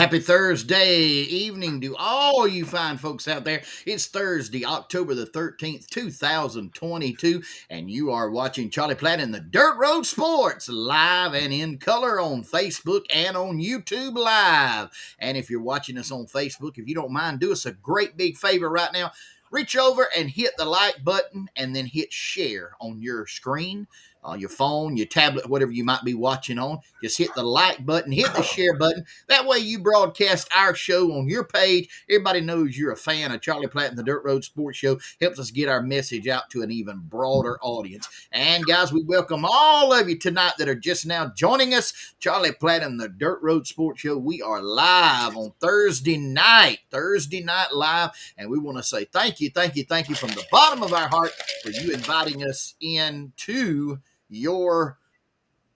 happy Thursday evening to all you fine folks out there. It's Thursday, October the 13th, 2022, and you are watching Charlie Platt and the Dirt Road Sports live and in color on Facebook and on YouTube Live. And if you're watching us on Facebook, if you don't mind, do us a great big favor right now. Reach over and hit the like button and then hit share on your screen. Your phone, your tablet, whatever you might be watching on, just hit the like button, hit the share button. That way you broadcast our show on your page. Everybody knows you're a fan of Charlie Platt and the Dirt Road Sports Show. Helps us get our message out to an even broader audience. And guys, we welcome all of you tonight that are just now joining us. Charlie Platt and the Dirt Road Sports Show. We are live on Thursday night live. And we want to say thank you from the bottom of our heart for you inviting us into your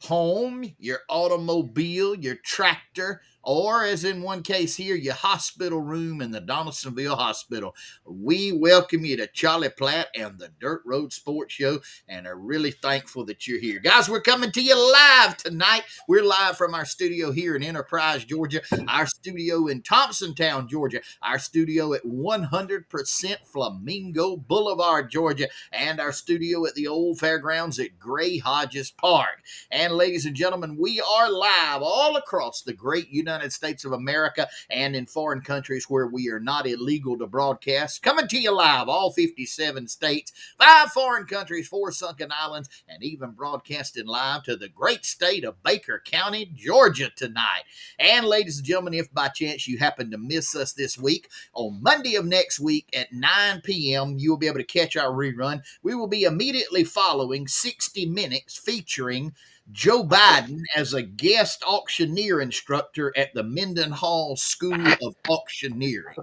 home, your automobile, your tractor, or as in one case here, your hospital room in the Donaldsonville Hospital. We welcome you to Charlie Platt and the Dirt Road Sports Show and are really thankful that you're here. Guys, we're coming to you live tonight. We're live from our studio here in Enterprise, Georgia, our studio in Thompsontown, Georgia, our studio at 100% Flamingo Boulevard, Georgia, and our studio at the old fairgrounds at Gray Hodges Park. And ladies and gentlemen, we are live all across the great United States of America and in foreign countries where we are not illegal to broadcast. Coming to you live, all 57 states, 5 foreign countries, 4 sunken islands, and even broadcasting live to the great state of Baker County, Georgia tonight. And ladies and gentlemen, if by chance you happen to miss us this week, on Monday of next week at 9 p.m., you will be able to catch our rerun. We will be immediately following 60 Minutes featuring Joe Biden as a guest auctioneer instructor at the Mendenhall School of Auctioneering.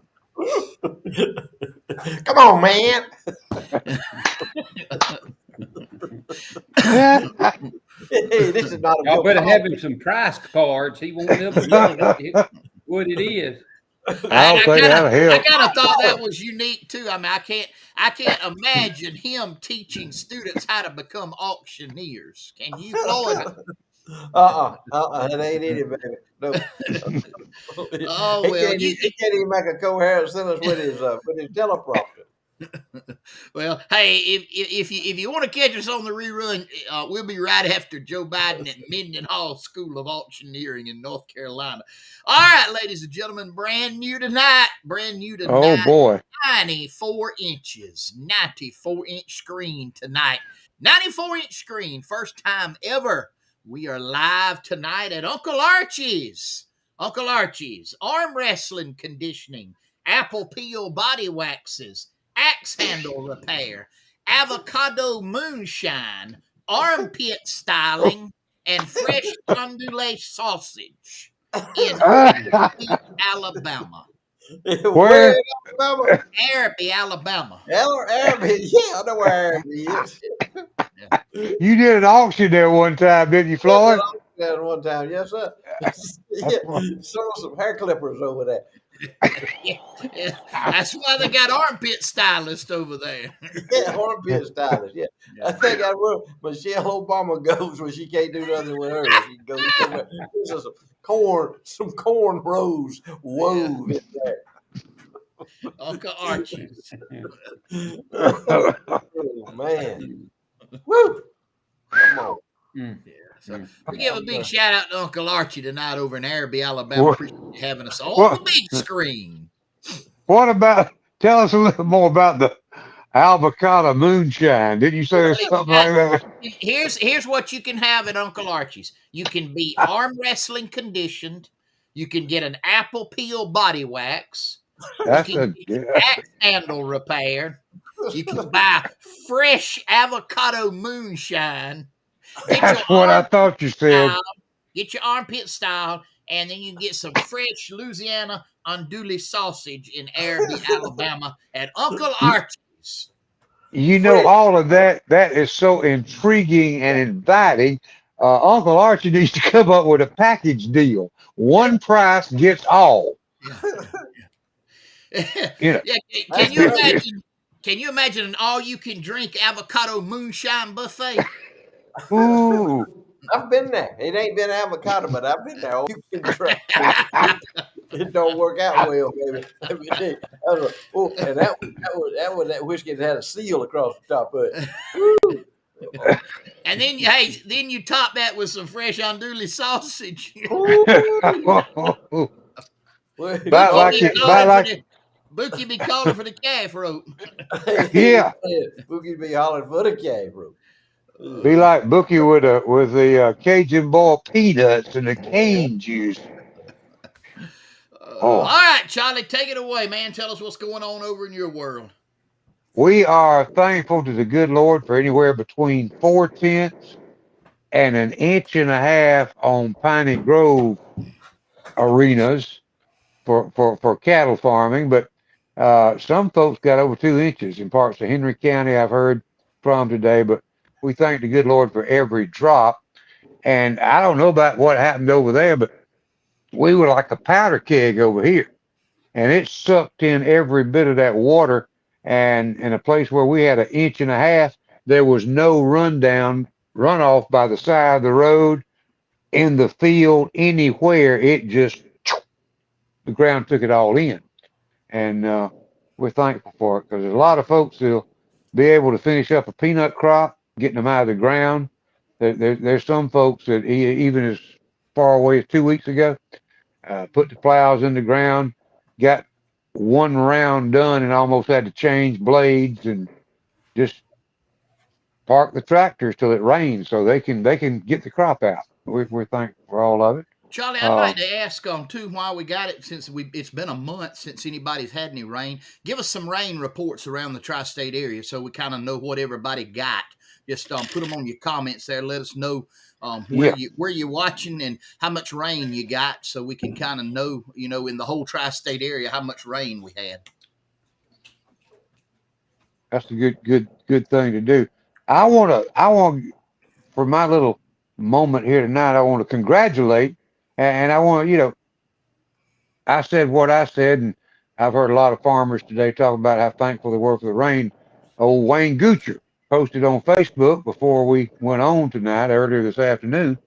Come on, man. Hey, this is not a Y'all better have him some price cards. He won't never know what it is. I kind of thought that was unique too. I mean, I can't imagine him teaching students how to become auctioneers. Can you, Floyd? It ain't in it, baby. No. Oh well, he can't even make a coherent sentence with his teleprompter. Well, hey, if you want to catch us on the rerun, we'll be right after Joe Biden at Mendenhall School of Auctioneering in North Carolina. All right, ladies and gentlemen, brand new tonight. Oh boy, 94 inches, 94-inch screen tonight. 94-inch screen, first time ever. We are live tonight at Uncle Archie's. Uncle Archie's arm wrestling conditioning, apple peel body waxes, axe handle repair, avocado moonshine, armpit styling, and fresh andouille sausage in Alabama. Where? Alabama? Araby, Alabama. Araby, yeah, I know where Araby is. You did an auction there one time, didn't you, Floyd? There one time, yes, sir. Yeah, saw some hair clippers over there. Yeah. That's why they got armpit stylist over there. Yeah, armpit stylist. Yeah, I think I will. Michelle Obama goes where she can't do nothing with her. She goes somewhere. There's some corn rows wove in there. Uncle Archie's. Oh, man. Woo! Come on. Yeah. So we give a big shout out to Uncle Archie tonight over in Araby, Alabama. Appreciate you having us on the big screen. Tell us a little more about the avocado moonshine. Did you say there's something like that? Here's what you can have at Uncle Archie's. You can be arm wrestling conditioned. You can get an apple peel body wax. That's axe handle repair. You can buy fresh avocado moonshine. That's what I thought you said. Get your armpit style, and then you can get some fresh Louisiana andouille sausage in Araby, Alabama at Uncle Archie's. You know, all of that is so intriguing and inviting. Uncle Archie needs to come up with a package deal. One price gets all. Yeah. Can you imagine an all-you-can-drink avocado moonshine buffet? Ooh. I've been there. It ain't been avocado, but I've been there. You can try. It don't work out well, baby. Let me tell you. And that was that whiskey that had a seal across the top of it. Woo. And then, hey, then you top that with some fresh andouille sausage. Woo. Well, About like it, about like Bookie be calling for the calf rope. yeah. Boogie be hollering for the calf rope. Be like Bookie with the Cajun boiled peanuts and the cane juice. All Oh, right, Charlie, take it away, man. Tell us what's going on over in your world. we are thankful to the good Lord for anywhere between 4/10 and an inch and a half on Piney Grove arenas for cattle farming, but some folks got over 2 inches in parts of Henry County. I've heard from today, but we thank the good Lord for every drop. And I don't know about what happened over there, but we were like a powder keg over here, and it sucked in every bit of that water. And in a place where we had an inch and a half, there was no runoff by the side of the road, in the field, anywhere. It just, the ground took it all in. And we're thankful for it, because there's a lot of folks that'll be able to finish up a peanut crop, getting them out of the ground. There's some folks that even as far away as 2 weeks ago, put the plows in the ground, got one round done, and almost had to change blades and just park the tractors till it rains so they can get the crop out. We're thankful for all of it. Charlie, I'd like to ask too, while we got it, since it's been a month since anybody's had any rain. Give us some rain reports around the tri-state area so we kind of know what everybody got. Just put them on your comments there. Let us know where you're watching and how much rain you got, so we can kind of know, in the whole tri-state area how much rain we had. That's a good thing to do. I want for my little moment here tonight, I want to congratulate, and I want I said what I said, and I've heard a lot of farmers today talk about how thankful they were for the rain. Old Wayne Goocher posted on Facebook before we went on tonight, earlier this afternoon.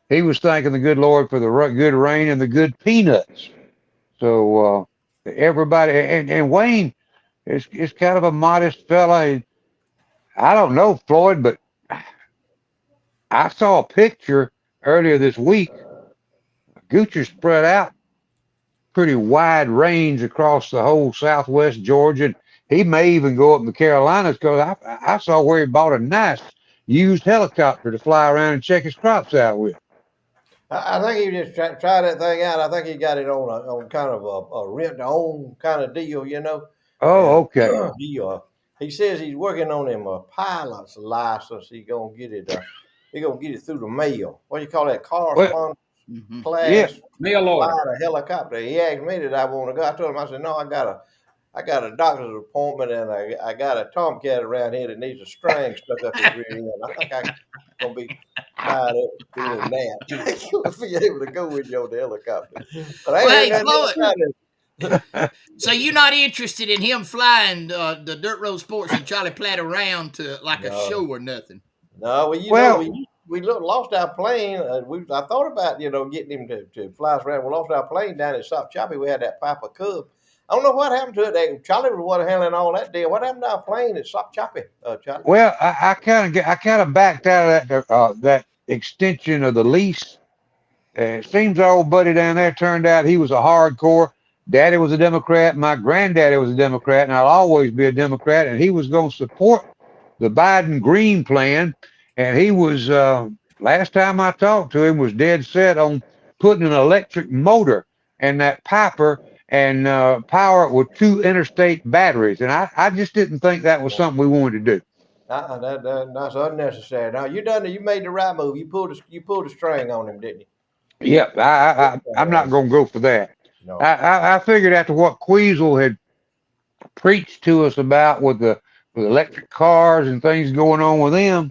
He was thanking the good Lord for the good rain and the good peanuts. So everybody, and Wayne is kind of a modest fella. I don't know, Floyd, but I saw a picture earlier this week. Goocher spread out pretty wide range across the whole southwest Georgia. And he may even go up in the Carolinas, because I saw where he bought a nice used helicopter to fly around and check his crops out with. I think he just tried that thing out. I think he got it on kind of a rent to own kind of deal, Oh, And okay. he says he's working on him a pilot's license. He's gonna get it through the mail. What do you call that? Correspondence class. Yeah. Mail Fly order. a helicopter. He asked me that I want to go. I told him, I said, no, I got a doctor's appointment, and I got a tomcat around here that needs a string stuck up his rear end. I think I'm gonna be tied up doing that. You'll be able to go with you on the helicopter. But I ain't So you're not interested in him flying the Dirt Road Sports and Charlie Platt around to like a show or nothing? No, we lost our plane. I thought about getting him to fly us around. We lost our plane down at Sop Choppy. We had that Piper Cub. I don't know what happened to it. Charlie was the one handling all that deal. What happened to our plane at Sop Choppy, Charlie? Well, I kind of backed out of that extension of the lease. It seems our old buddy down there turned out he was a hardcore. Daddy was a Democrat. My granddaddy was a Democrat, and I'll always be a Democrat. And he was going to support the Biden Green Plan. And he was, last time I talked to him, was dead set on putting an electric motor in that Piper and power it with 2 interstate batteries. And I just didn't think that was something we wanted to do. That's unnecessary. Now you made the right move. You pulled the string on him, didn't you? Yep, I'm not going to go for that. No. I figured after what Queasel had preached to us about with electric cars and things going on with them,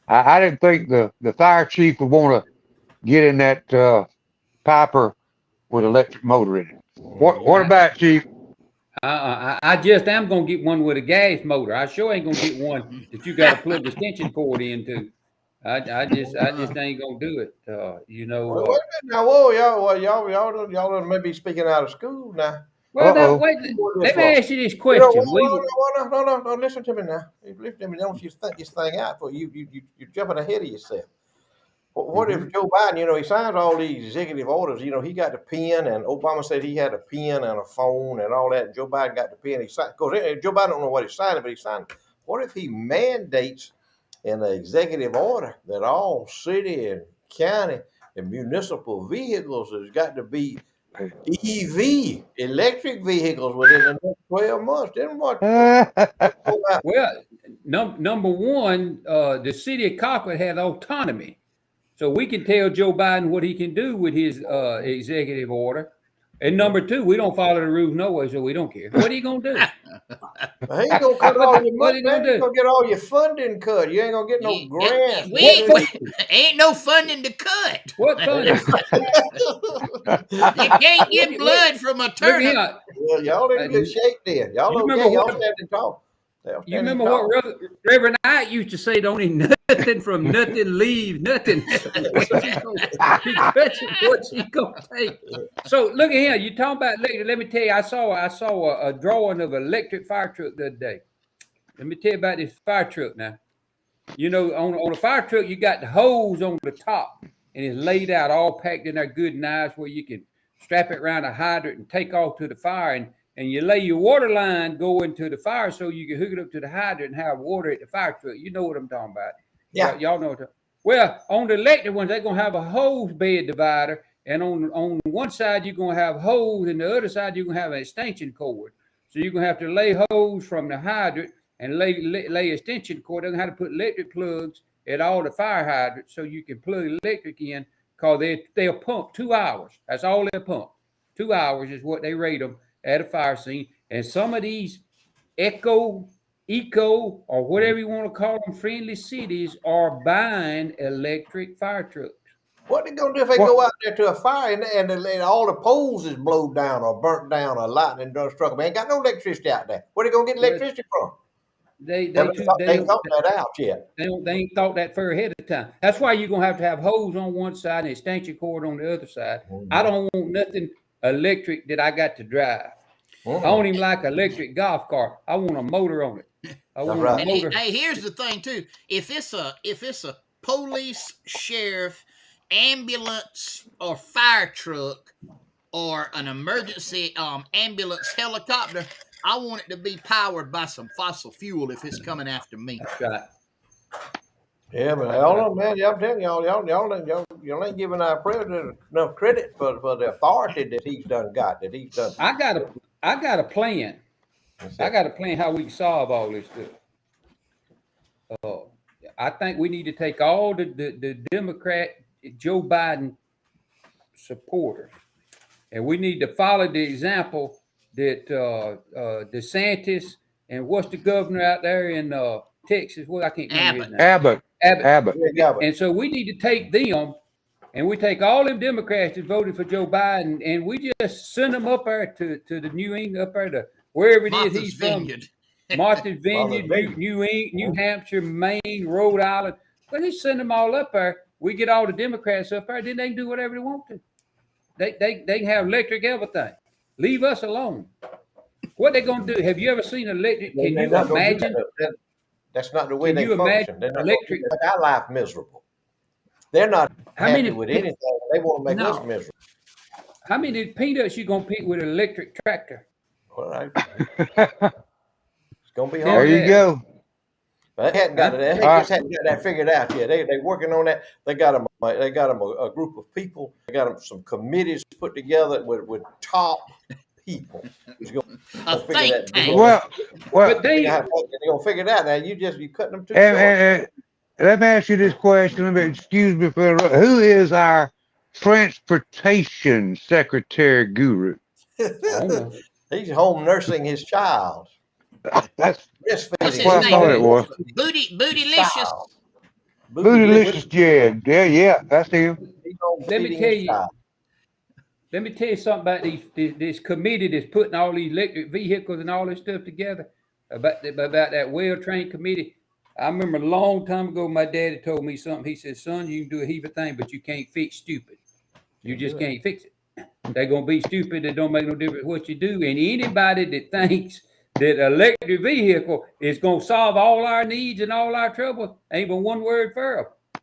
I didn't think the fire chief would want to get in that Piper with electric motor in it. What about, Chief? I just am going to get one with a gas motor. I sure ain't going to get one that you got to plug the extension cord into. I just ain't gonna do it. You know. Well, wait a minute now, whoa, y'all done maybe speaking out of school now. Well, now, Uh-oh. wait. Let me ask you this You know, question. no, listen to me now. Listen to me. Don't you think this thing out for you're jumping ahead of yourself. What if Joe Biden, he signs all these executive orders, he got the pen, and Obama said he had a pen and a phone and all that, and Joe Biden got the pen, he signed, because Joe Biden don't know what he's signing, but he signed. What if he mandates in the executive order that all city and county and municipal vehicles has got to be EV, electric vehicles within the next 12 months? Then what? Well, number one, the city of Cockwood has autonomy, so we can tell Joe Biden what he can do with his executive order. And number two, we don't follow the rules no way, so we don't care. What are you gonna do? He ain't gonna cut all your What are money, you man. gonna You're do? gonna get all your funding cut. You ain't gonna get no grants. Ain't no funding to cut. What funding? You can't get blood from a Look turnip. here. Well, y'all in good shape then. Y'all You okay. remember Y'all what- standing tall. You remember what Reverend Knight used to say? Don't eat nothing from nothing, leave nothing. What she gonna take? So look at here. You talking about electric? Let me tell you. I saw a drawing of an electric fire truck the other day. Let me tell you about this fire truck now. On a fire truck, you got the hose on the top, and it's laid out all packed in there good nice where you can strap it around a hydrant and take off to the fire, and you lay your water line going to the fire so you can hook it up to the hydrant and have water at the fire truck. You know what I'm talking about. Yeah. Y'all know what well, on the electric ones, they're gonna have a hose bed divider, and on one side you're gonna have hose, and the other side you're gonna have an extension cord. So you're gonna have to lay hose from the hydrant and lay extension cord. They're gonna have to put electric plugs at all the fire hydrants so you can plug electric in, because they'll pump 2 hours. That's all they'll pump. 2 hours is what they rate them at a fire scene. And some of these eco, or whatever you want to call them, friendly cities are buying electric fire trucks. What they gonna do if they go out there to a fire and all the poles is blowed down or burnt down or lightning done struck them? They ain't got no electricity out there. Where they gonna get electricity from? They ain't thought that out yet. They ain't thought that far ahead of time. That's why you're gonna have hose on one side and extension cord on the other side. I don't want nothing electric that I got to drive. I don't even like electric golf cart. I want a motor on it. I want a motor. Hey, here's the thing too. If it's a police, sheriff, ambulance, or fire truck, or an emergency ambulance helicopter, I want it to be powered by some fossil fuel if it's coming after me. That's right. Yeah, but I don't know, man. I'm telling y'all ain't giving our president enough credit for the authority that he's done. I got a plan. I got a plan how we can solve all this stuff. I think we need to take all the Democrat Joe Biden supporters, and we need to follow the example that DeSantis and what's the governor out there in Texas? Well, I can't remember his name. Abbott. And so we need to take them, and we take all them Democrats that voted for Joe Biden, and we just send them up there to the New England, up there to wherever it Martha's is he's Vineyard. from. Martha's Vineyard, New Hampshire, Maine, Rhode Island. But he send them all up there. We get all the Democrats up there, then they can do whatever they want to. They can have electric everything. Leave us alone. What they gonna do? Have you ever seen electric? Can you imagine? That's not the way Can they you function. imagine They're not electric? gonna make our life miserable. They're not How happy many with anything. They want to make us No. miserable. How many peanuts you gonna pick with an electric tractor? All right. It's gonna be There hard. you go. But they hadn't got it. They just hadn't got that figured out yet. They working on that. They got them. They got them a group of people. They got them some committees put together with top people. Who's A think tank. Well, But they're gonna figure it out. Now you cutting them too short. and let me ask you this question. Excuse me for who is our transportation secretary guru? He's home nursing his child. That's Breastfeeding. what I thought it was. Bootylicious. Bootylicious Jed. Yeah, that's him. Let me tell you. Let me tell you something about this committee that's putting all these electric vehicles and all this stuff together. About that well-trained committee. I remember a long time ago, my daddy told me something. He said, "Son, you can do a heap of things, but you can't fix stupid. You just can't fix it. They're gonna be stupid. It don't make no difference what you do. And anybody that thinks that electric vehicle is gonna solve all our needs and all our trouble, ain't but one word for them.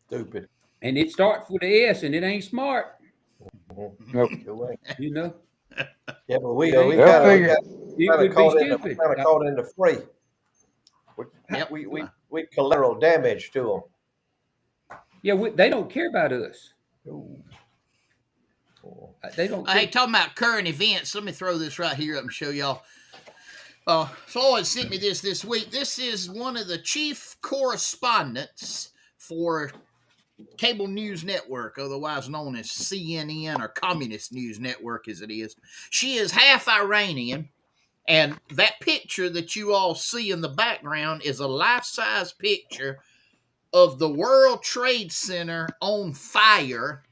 Stupid. And it starts with the S, and it ain't smart. Nope. You know, Yeah, but we They'll kind figure- it would be stupid. caught in the fray. Yep. We collateral damage to Yeah, they don't care about us. them. They don't. Hey, Care. talking about current events, let me throw this right here up and show y'all. Floyd sent me this week. This is one of the chief correspondents for Cable News Network, otherwise known as CNN or Communist News Network as it is. She is half Iranian, and that picture that you all see in the background is a life-size picture of the World Trade Center on fire.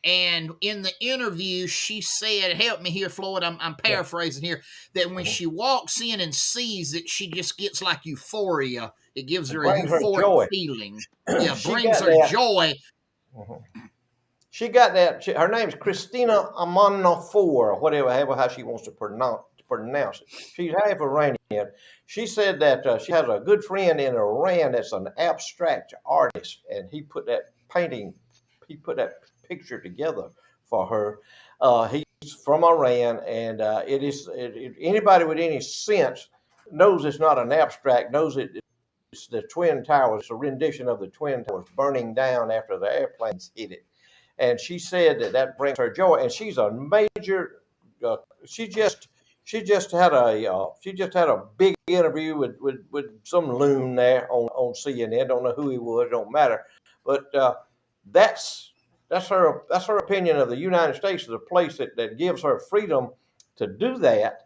And in the interview, she said, help me here, Floyd, I'm paraphrasing here, that when she walks in and sees it, she just gets like euphoria. It gives her a euphoric feeling. Yeah, brings her joy. She got that. Her name's Christina Amanpour, or whatever, how she wants to pronounce it. She's half Iranian. She said that she has a good friend in Iran that's an abstract artist, and he put that picture together for her. He's from Iran, and anybody with any sense knows it's not an abstract, knows it's the Twin Towers, a rendition of the Twin Towers burning down after the airplanes hit it. And she said that brings her joy, and she's a major. She just had a big interview with some loon there on CNN. Don't know who he was, don't matter, but that's her opinion of the United States as a place that gives her freedom to do that,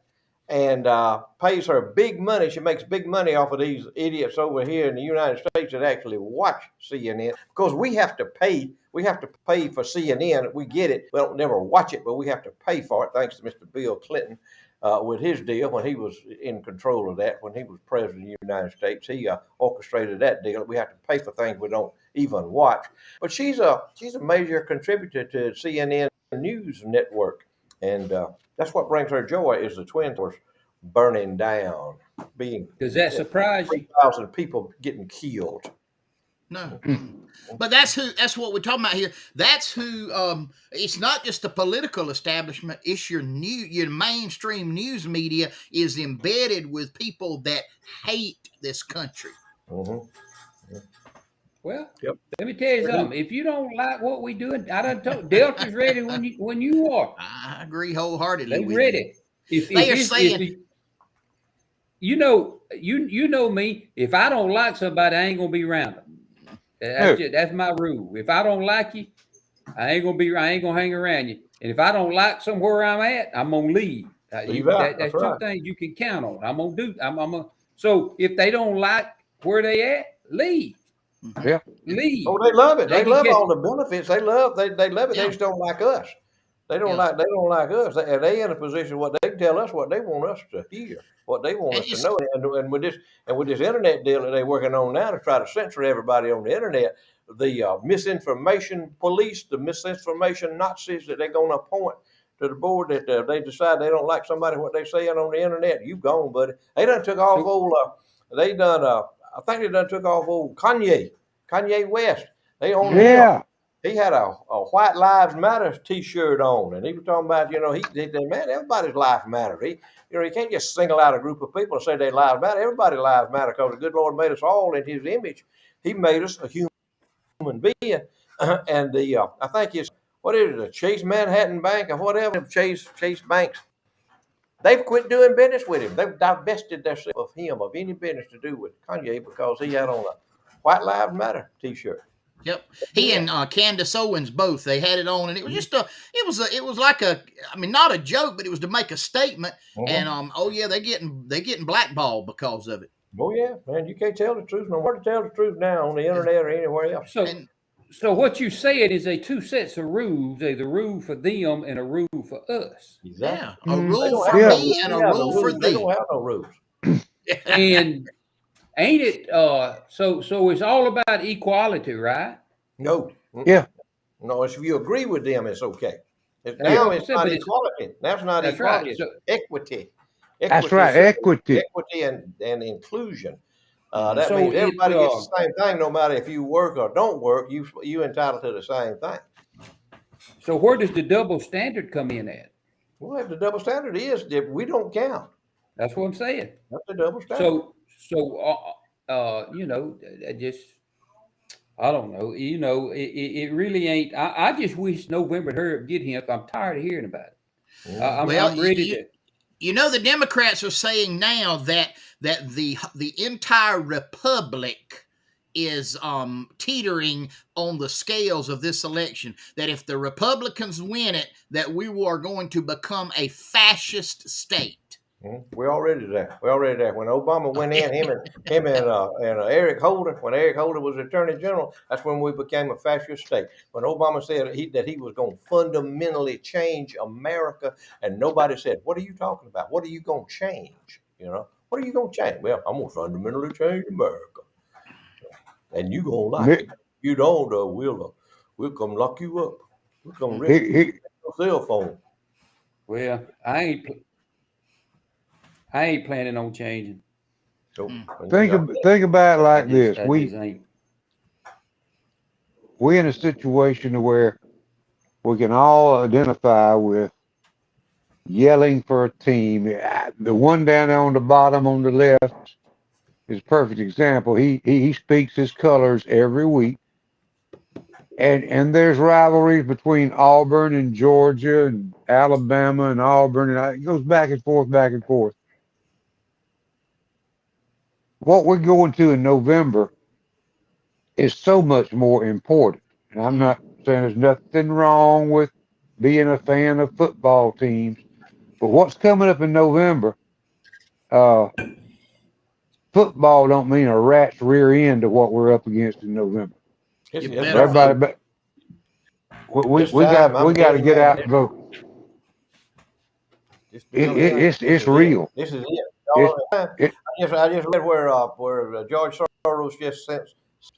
and pays her big money. She makes big money off of these idiots over here in the United States that actually watch CNN, because we have to pay. We have to pay for CNN. We get it. We don't never watch it, but we have to pay for it. Thanks to Mr. Bill Clinton with his deal when he was in control of that. When he was president of the United States, he orchestrated that deal. We have to pay for things we don't even watch. But she's a major contributor to CNN News Network, and that's what brings her joy is the Twin Towers burning down, Does that surprise you? 3,000 people getting killed. No, but that's what we're talking about here. That's who. It's not just the political establishment. It's your mainstream news media is embedded with people that hate this country. Mm-hmm. Well, let me tell you something. If you don't like what we doing, I done told Delta's ready when you are. I agree wholeheartely. They ready. They are saying. You know me. If I don't like somebody, I ain't gonna be around them. That's my rule. If I don't like you, I ain't gonna hang around you. And if I don't like somewhere I'm at, I'm gonna leave. That's right. two things you can count on. I'm gonna. So if they don't like where they at, leave. Yeah. Leave. Oh, they love it. They love all the benefits. They love it. They just don't like us. They don't like us. And they in a position what they tell us what they want us to hear, what they want us to know. And with this internet deal that they're working on now to try to censor everybody on the internet, the misinformation police, the misinformation Nazis that they're going to appoint to the board, that they decide they don't like somebody what they saying on the internet, you gone, buddy. They done took off I think they done took off old Kanye West. They own him. He had a White Lives Matter T-shirt on, and he was talking about, he said, man, everybody's life matters. He can't just single out a group of people and say their lives matter. Everybody's lives matter because the good Lord made us all in His image. He made us a human being, and I think it's the Chase Manhattan Bank or whatever, Chase Banks. They've quit doing business with him. They've divested themselves of him, of any business to do with Kanye, because he had on a White Lives Matter T-shirt. Yep, he and Candace Owens both. They had it on, and it was just it was like not a joke, but it was to make a statement. Mm-hmm. And they're getting blackballed because of it. Oh yeah, man, you can't tell the truth nowhere to tell the truth now on the internet or anywhere else. So what you said is two sets of rules: a rule for them and a rule for us. Exactly. Yeah, a rule for me and a rule for them. They don't have no rules. ain't it? So it's all about equality, right? No. Yeah. No, if you agree with them, it's okay. That's Now what I it's said, not but it's equality. Now it's not that's equality. right. It's So equity. That's Equity, right. Equity. equity, and inclusion. Mhm. That so means it everybody gets the same thing, no matter if you work or don't work. You entitled to the same thing. so where does the double standard come in at? Well, if the double standard is that we don't count. That's what I'm saying. That's the double standard. So I just I don't know. It really ain't. I just wish November hurry up get here. I'm tired of hearing about it. Mhm. Well, I'm ready to. the Democrats are saying now that the entire republic is teetering on the scales of this election. That if the Republicans win it, that we are going to become a fascist state. We're already there. We're already there. When Obama went in, him and Eric Holder, when Eric Holder was Attorney General, that's when we became a fascist state. When Obama said that he was going to fundamentally change America, and nobody said, "What are you talking about? What are you going to change? What are you going to change?" Well, I'm going to fundamentally change America, and you gonna like it. If you don't, we'll come lock you up. We'll come arrest you. He, Your cell phone. Well, I ain't planning on changing. So, think about it I like just this. I just ain't. We're in a situation where we can all identify with yelling for a team. The one down there on the bottom on the left is a perfect example. He speaks his colors every week. And there's rivalries between Auburn and Georgia and Alabama and Auburn, and it goes back and forth, back and forth. What we're going to in November is so much more important. And I'm not saying there's nothing wrong with being a fan of football teams, but what's coming up in November, uh, football don't mean a rat's rear end to what we're up against in November. You It's better right. vote. Everybody, This we time, got I'm we got to telling you, get man. out and vote. This deal here. This It's is it. real. This is it. It's it. I just read where George Soros just sent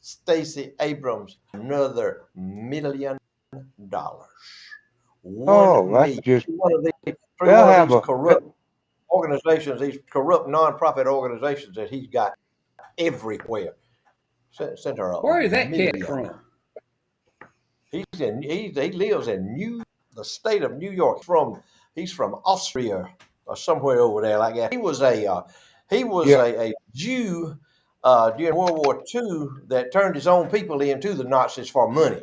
Stacey Abrams another $1 million. One Oh, that's million. just Through they'll one of have these a corrupt organizations, these corrupt nonprofit organizations that he's got everywhere. Sent her Where is $1 that cat million. from? He lives in the state of New York. He's from Austria or somewhere over there like that. He was yeah. a Jew during World War II that turned his own people into the Nazis for money.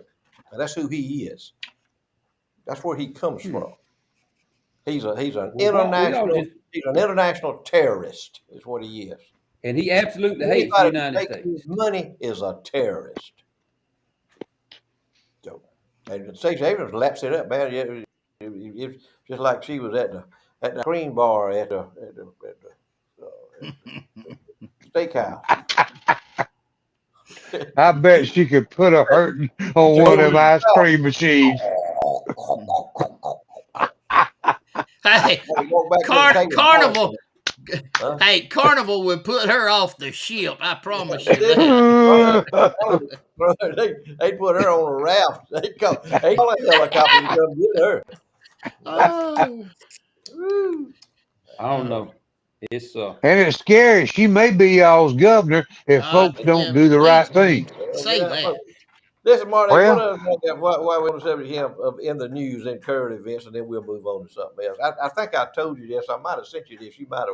And that's who he is. That's where he comes from. He's an Well, we all international just terrorist is what he is. and he absolutely hates the Anybody who United takes his States. money is a terrorist. So, and Stacey Abrams laps it up, man. It's just like she was at the cream bar at the steakhouse. I bet she could put a hurting on one of them ice cream machines. Hey, Walk back to the table. Carnival. Huh? Hey, Carnival would put her off the ship. I promise you They that. put her on a raft. They call a helicopter to come get her. Oh, Woo. I don't know. It's And it's scary. She may be y'all's governor if folks don't yeah, do the right please thing. say that. Listen, Marty, what Well, else? Why we on the subject here of in the news and current events, and then we'll move on to something else. I think I told you this. I might have sent you this. You might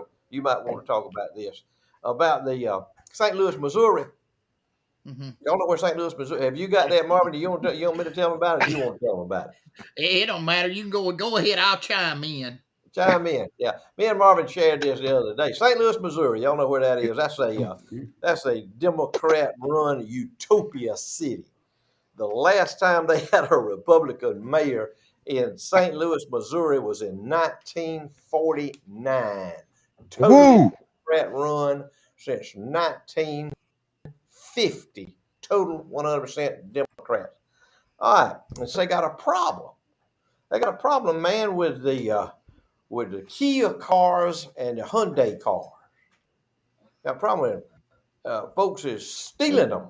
want to talk about this about the St. Louis, Missouri. Mm-hmm. Y'all know where St. Louis, Missouri? Have you got that, Marvin? You want me to tell them about it? Or you want to tell them about it? It don't matter. You can go ahead. I'll chime in. Chime in. Yeah, me and Marvin shared this the other day. St. Louis, Missouri. Y'all know where that is? That's a Democrat-run utopia city. The last time they had a Republican mayor in St. Louis, Missouri was in 1949. Totally woo. Democrat run since 1950. Total 100% Democrats. All right, and so they got a problem. They got a problem, man, with the Kia cars and the Hyundai cars. Got a problem with them. folks is stealing them.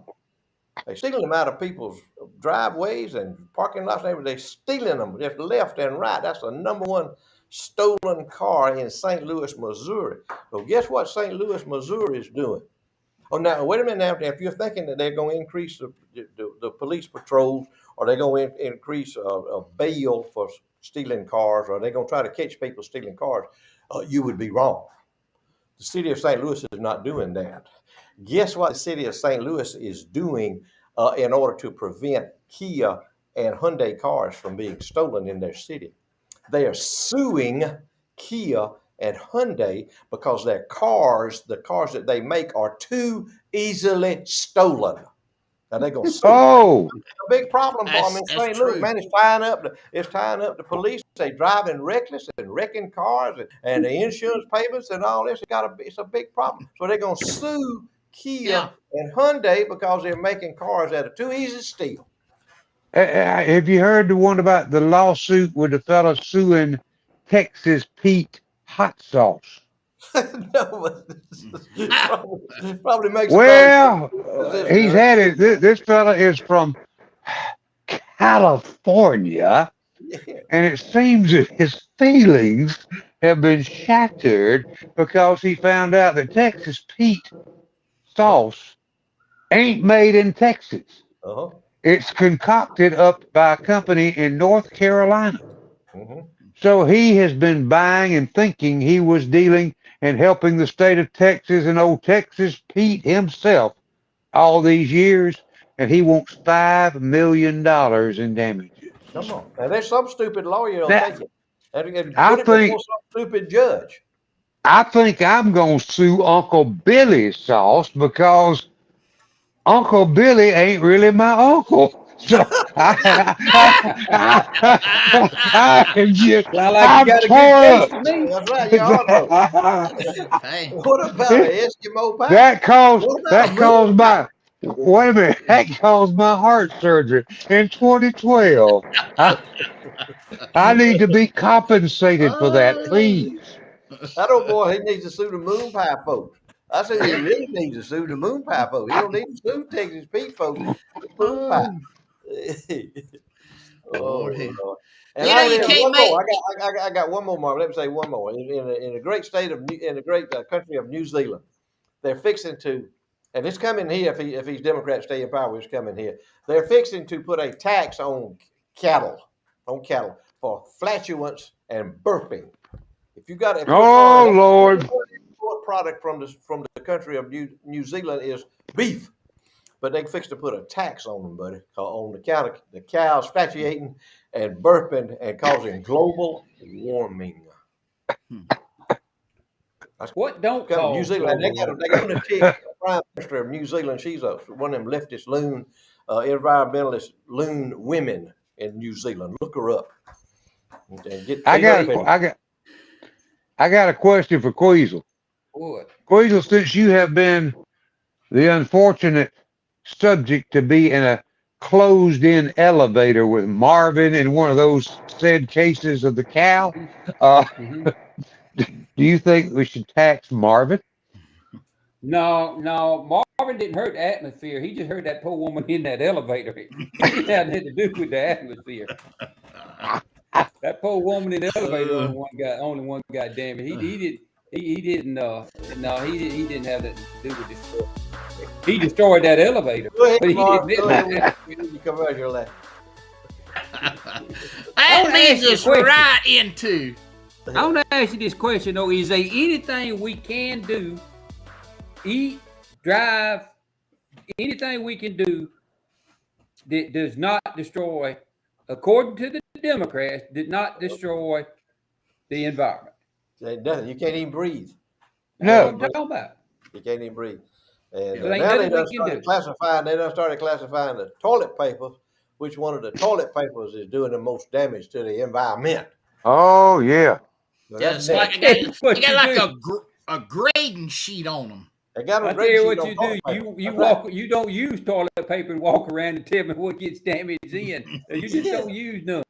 They're stealing them out of people's driveways and parking lots. They're stealing them just left and right. That's the number one stolen car in St. Louis, Missouri. So guess what St. Louis, Missouri is doing? Oh, now, wait a minute. Now, if you're thinking that they're going to increase the police patrols, or they're going to increase a bail for stealing cars, or they're going to try to catch people stealing cars, you would be wrong. The city of St. Louis is not doing that. Guess what the city of St. Louis is doing in order to prevent Kia and Hyundai cars from being stolen in their city? They are suing Kia and Hyundai because their cars, the cars that they make, are too easily stolen. Now they're going to sue. Oh, It's a big problem for them in St. Louis. Man, it's tying up the police. They driving reckless and wrecking cars, and the insurance payments and all this. It's a big problem. So they're going to sue Kia and Hyundai because they're making cars that are too easy to steal. have you heard the one about the lawsuit with the fella suing Texas Pete hot sauce? No, probably makes. Well, he's had it. This fella is from California, and it seems that his feelings have been shattered because he found out that Texas Pete sauce ain't made in Texas. Uh-huh. It's concocted up by a company in North Carolina. Mm-hmm. So he has been buying and thinking he was dealing and helping the state of Texas and old Texas Pete himself all these years, and he wants $5 million in damages. Come on. Now, there's some stupid lawyer that'll take it. And I put it before think- some stupid judge. I think I'm going to sue Uncle Billy's sauce because Uncle Billy ain't really my uncle. So I'm just, Sound like I'm you got a torn good up. case to me. That's right. You are though. Hey, What about the Eskimo pie? That caused What about my wait a minute. That caused my heart surgery in 2012. I need to be compensated for that, please. That old boy, he needs to sue the moon pie folks. That's who he really needs to sue, the moon pie folks. He don't need to sue Texas Pete folks. The moon pie. Lord. Lord. You know, you can't make. I got one more, Mark. Let me say one more. In the great state of in the great country of New Zealand, they're fixing to, and it's coming here. If he's Democrats stay in power, it's coming here. They're fixing to put a tax on cattle for flatulence and burping. If you got Oh Lord. Import product from the country of New Zealand is beef, but they fixed to put a tax on them, buddy, on the cows flatulating and burping and causing global warming. What don't New cause Zealand? They got global a the Prime Minister of New Zealand. She's one of them leftist loon, environmentalist loon women in New Zealand. Look her up. And I got a question for Queasel. What? Queasel, since you have been the unfortunate subject to be in a closed-in elevator with Marvin in one of those said cases of the cow, do you think we should tax Marvin? No, Marvin didn't hurt the atmosphere. He just hurt that poor woman in that elevator. It had nothing to do with the atmosphere. That poor woman in the elevator only one got damaged. He didn't have that to do with this. He destroyed that elevator. Go ahead, But he Mark. didn't Go ahead. We need to come out here last. That wanna leads ask you us a question. right into. I want to ask you this question though: is there anything we can do, eat, drive, anything we can do that does not destroy, according to the Democrats, did not destroy the environment? Ain't nothing. You can't even breathe. That's No. what I'm talking about. You can't even breathe. And There ain't now nothing they we can do. done started classifying the toilet paper, which one of the toilet papers is doing the most damage to the environment. Oh yeah. So Yeah, that's it's next. like they What got you like do. a grading sheet on them. They got I a tell great you sheet what on you toilet do. paper. You That's walk. You don't use toilet paper and walk around and tell me what gets damaged in. You just don't use none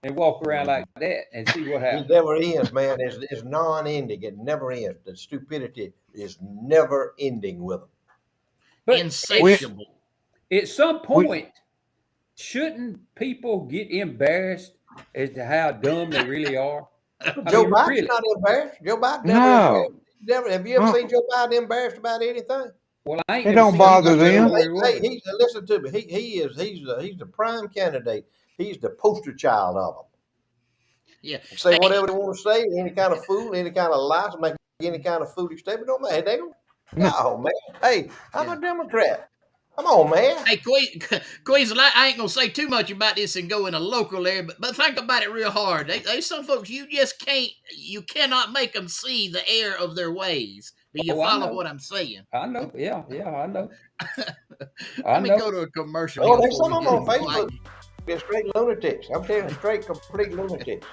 and walk around like that and see what right. It happens. never ends, man. It's non-ending. It never ends. The stupidity is never ending with them. But insatiable. at some point, shouldn't people get embarrassed as to how dumb they really are? Joe Biden's Really. not embarrassed. Joe Biden never No. embarrassed. Have you ever seen Joe Biden embarrassed about anything? Well, I ain't It never don't seen bother anybody tell them. me where he was. Hey, listen to me. He's the prime candidate. He's the poster child of them. Yeah. Say whatever they want to say, any kind of fool, any kind of lies, make any kind of foolish statement. Don't matter. They don't. No, man. Hey, I'm a Democrat. Come on, man. Hey, Queasel, I ain't gonna say too much about this and go in a local area, but think about it real hard. They some folks you cannot make them see the error of their ways. Do you follow what I'm saying? I know. Yeah, I know. Let me go to a commercial. Oh, there's some of them on Facebook. They're straight lunatics. I'm telling you, straight, complete lunatics.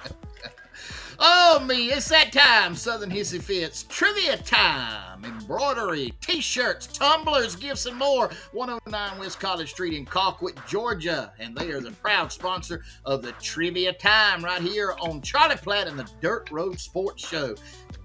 Oh, me, it's that time. Southern Hissy Fits. Trivia time. Embroidery, t-shirts, tumblers, gifts, and more. 109 West College Street in Colquitt, Georgia. And they are the proud sponsor of the Trivia Time right here on Charlie Platt and the Dirt Road Sports Show.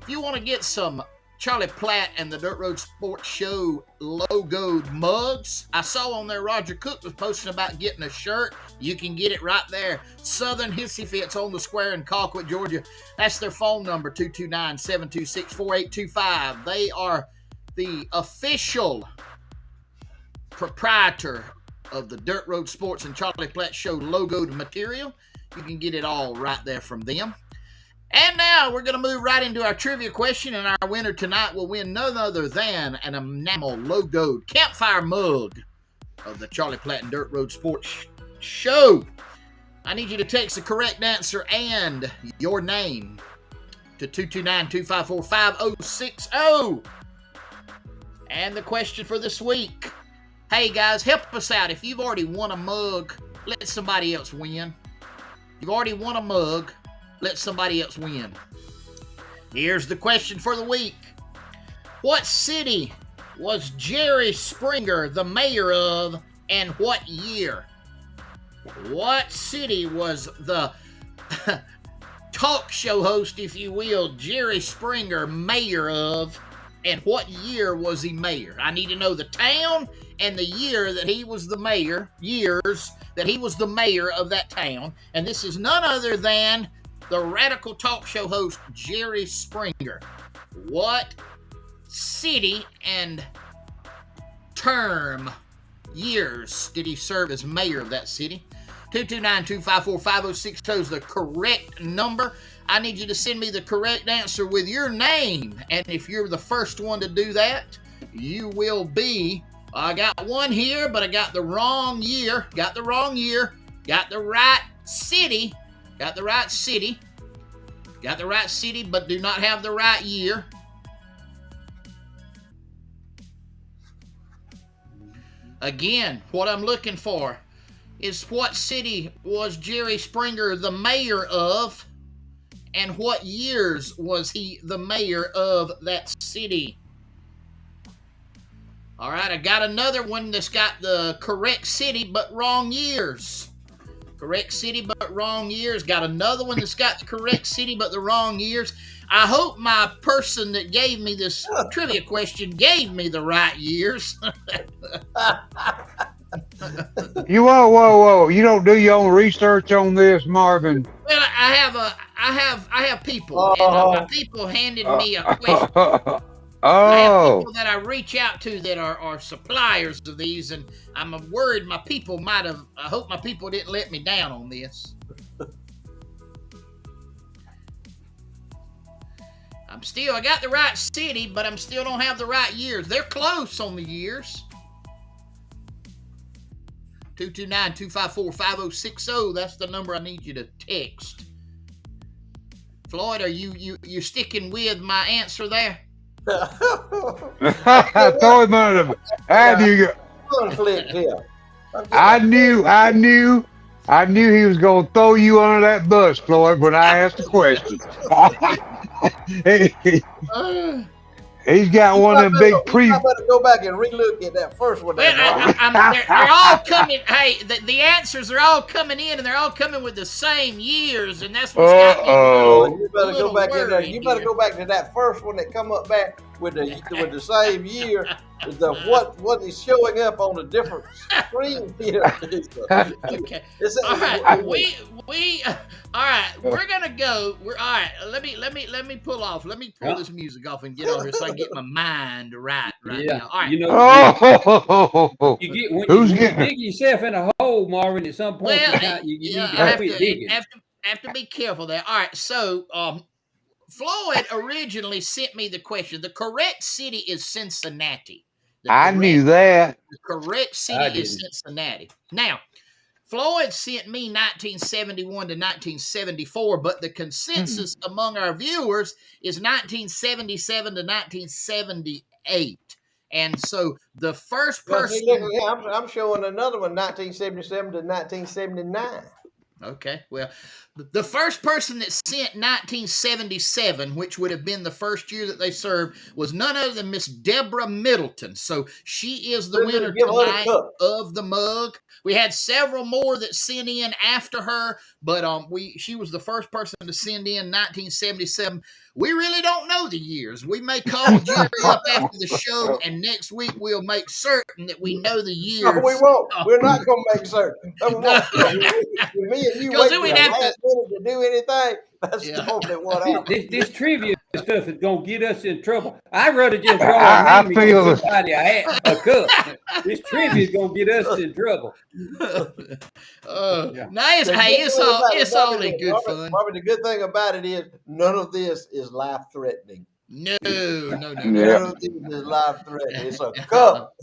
If you want to get some Charlie Platt and the Dirt Road Sports Show logoed mugs, I saw on there Roger Cook was posting about getting a shirt. You can get it right there. Southern Hissy Fits on the square in Colquitt, Georgia. That's their phone number, 229-726-4825. They are the official proprietor of the Dirt Road Sports and Charlie Platt Show logoed material. You can get it all right there from them. And now we're going to move right into our trivia question, and our winner tonight will win none other than an enamel logoed campfire mug of the Charlie Platt and Dirt Road Sports Show. I need you to text the correct answer and your name to 229-254-5060. And the question for this week. Hey guys, help us out. If you've already won a mug, let somebody else win. You've already won a mug. Let somebody else win. Here's the question for the week. What city was Jerry Springer the mayor of, and what year? What city was the talk show host, if you will, Jerry Springer mayor of, and what year was he mayor? I need to know the town and the year that he was the mayor, years that he was the mayor of that town. And this is none other than the radical talk show host, Jerry Springer. What city and term years did he serve as mayor of that city? 229-254-5060 is the correct number. I need you to send me the correct answer with your name. And if you're the first one to do that, you will be, I got one here, but I got the wrong year. Got the wrong year. Got the right city. Got the right city. Got the right city, but do not have the right year. Again, what I'm looking for is what city was Jerry Springer the mayor of, and what years was he the mayor of that city? All right, I got another one that's got the correct city but wrong years. Correct city but wrong years. Got another one that's got the correct city but the wrong years. I hope my person that gave me this trivia question gave me the right years. Whoa. You don't do your own research on this, Marvin? Well, I have people, and my people handed me a question. I have people that I reach out to that are suppliers of these, and I'm worried my people might have. I hope my people didn't let me down on this. I got the right city, but I'm still don't have the right years. They're close on the years. 229-254-5060. That's the number I need you to text. Floyd, are you sticking with my answer there? Throw him under the. I knew he was going to throw you under that bus, Floyd, when I asked the question. He's got one of them big pre. I better go back and relook at that first one. Well, they're all coming. Hey, the answers are all coming in, and they're all coming with the same years, and that's what's got me You better go back in there. You better go back to that first one that come up back with the same year. What is showing up on a different screen here? Okay. It's, All right. it- We all right. We're gonna go. We're all right. Let me pull off. Let me pull Yeah. this music off and get on here so I can get my mind right Yeah. now. All right. You know, Oh, you get when who's you getting dig yourself in a hole, Marvin. At some point, Well, you yeah, need I to quit digging. have to be careful there. All right. So, Floyd originally sent me the question. The correct city is Cincinnati. I knew that. The correct I city is didn't. Cincinnati. Now, Floyd sent me 1971 to 1974, but the consensus among our viewers is 1977 to 1978. And so the first well, see, person. look, I'm showing another one, 1977 to 1979. Okay, well, the first person that sent 1977, which would have been the first year that they served, was none other than Miss Deborah Middleton. So she is the winner Give her the tonight cup. of the mug. We had several more that sent in after her, but she was the first person to send in 1977. We really don't know the years. We may call Jerry up after the show, and next week we'll make certain that we know the years. No, we won't. We're not going to make certain. No. When me and you Because wait then to we'd the have last to. minute to do anything, that's Yeah. normally what happens. This trivia stuff is gonna get us in trouble. I'd rather just draw I a name and feel give the- somebody a cup. This trivia is gonna get us in trouble. No, The it's good all thing in about it, good fun. Bobby, the good thing about it is none of this is life threatening. No. None Yeah. of this is life threatening. It's a cup.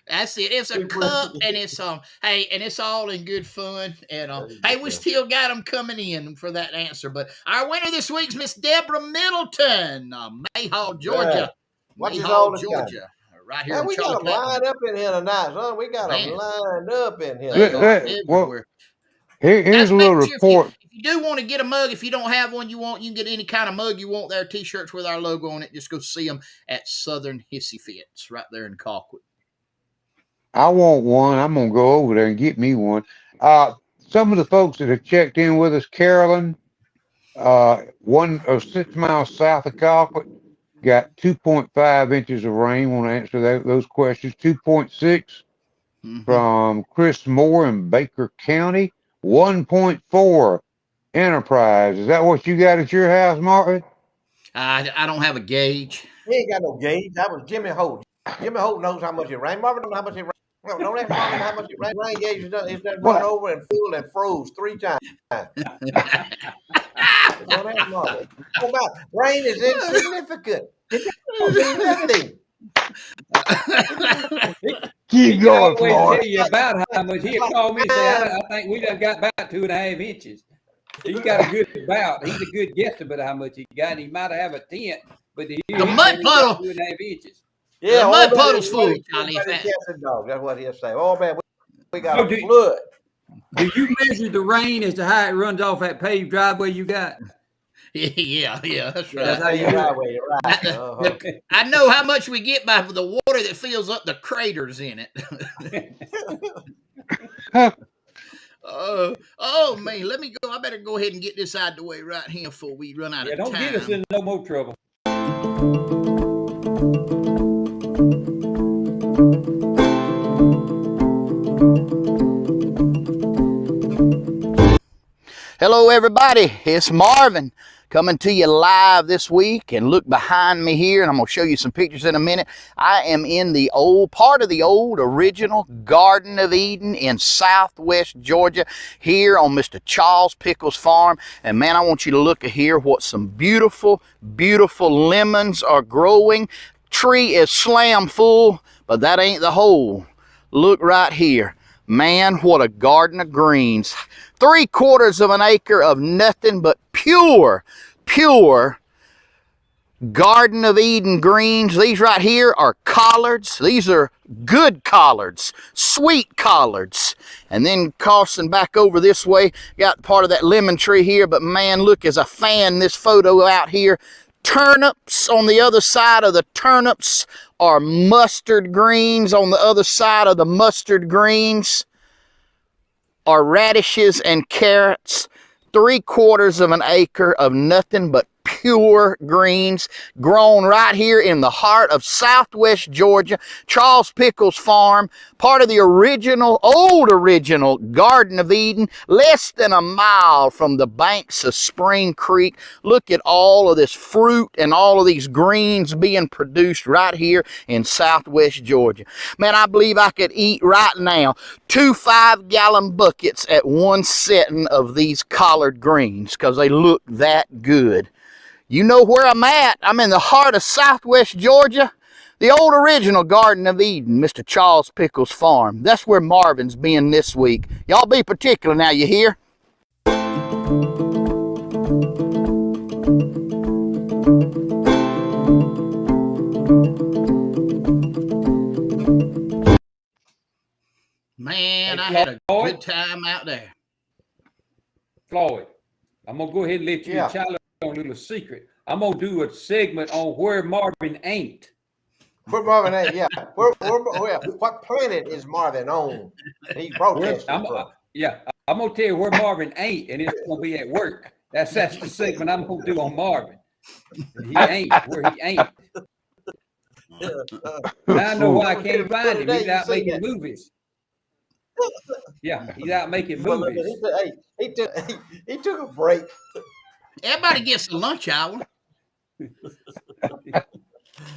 That's it. It's a cup, and it's hey, and it's all in good fun. And hey, we still got them coming in for that answer. But our winner this week's Miss Deborah Middleton, Mayhaw, Georgia. Watch this Mayhaw, all the time. Georgia, right here Man, in we got Charlie them Platt. lined up in here tonight, son. We got them Man. lined up in here. They are Well, everywhere. here's a little report. If you do want to get a mug, if you don't have one, you can get any kind of mug you want there. T-shirts with our logo on it. Just go see them at Southern Hissy Fits right there in Colquitt. I want one. I'm gonna go over there and get me one. Some of the folks that have checked in with us, Carolyn, 6 miles south of Colquitt, got 2.5 inches of rain. Want to answer those questions? 2.6 from Chris Moore in Baker County. 1.4 Enterprise. Is that what you got at your house, Martin? I don't have a gauge. He ain't got no gauge. That was Jimmy Holt. Jimmy Holt knows how much it rained. Marvin knows how much it rained. No, don't ask Marvin how much it rained. Rain gauge is done run over and filled and froze 3 times. Don't ask Marvin. Rain is insignificant. It don't mean nothing. Keep going, Always Floyd. tell you about how much he'll call me and say, I think we done got about 2.5 inches. He got a good bout. He's a good guesstimate of how much he got. He might have a tent, but The mud puddle. 2.5 inches. Yeah, The mud puddle's full, Charlie. That's what he'll say. Oh man, we got Oh, a flood. Do you measure the rain as to how it runs off that paved driveway you got? Yeah, that's right. That's how you do it. You're right. Uh-huh. I know how much we get by the water that fills up the craters in it. Oh man, let me go. I better go ahead and get this out of the way right here before we run out of Don't time. get us in no more trouble. Hello, everybody. It's Marvin coming to you live this week. And look behind me here, and I'm going to show you some pictures in a minute. I am in the part of the old original Garden of Eden in southwest Georgia, here on Mr. Charles Pickles' farm. And man, I want you to look at here what some beautiful, beautiful lemons are growing. Tree is slam full, but that ain't the whole. Look right here. Man, what a garden of greens. 3/4 of an acre of nothing but pure Garden of Eden greens. These right here are collards. These are good collards, sweet collards. And then crossing back over this way, got part of that lemon tree here. But man, look, as I fan this photo out here, turnips on the other side of the turnips are mustard greens. On the other side of the mustard greens are radishes and carrots. 3/4 of an acre of nothing but pure greens grown right here in the heart of Southwest Georgia. Charles Pickles Farm, part of the old original Garden of Eden, less than a mile from the banks of Spring Creek. Look at all of this fruit and all of these greens being produced right here in Southwest Georgia. Man, I believe I could eat right now 2 5-gallon buckets at one setting of these collard greens because they look that good. You know where I'm at. I'm in the heart of Southwest Georgia. The old original Garden of Eden, Mr. Charles Pickles Farm. That's where Marvin's been this week. Y'all be particular now, you hear? Man, I had a good time out there. Floyd, I'm going to go ahead and let you and Charlie on a little secret. I'm going to do a segment on where Marvin ain't. Where Marvin ain't, yeah. What planet is Marvin on? He's broadcasting from. I'm going to tell you where Marvin ain't, and it's going to be at work. That's the segment I'm going to do on Marvin. He ain't, where he ain't. Now I know why I can't find him. He's out making movies. Yeah, he's out making movies. He took a break. Everybody gets a lunch hour.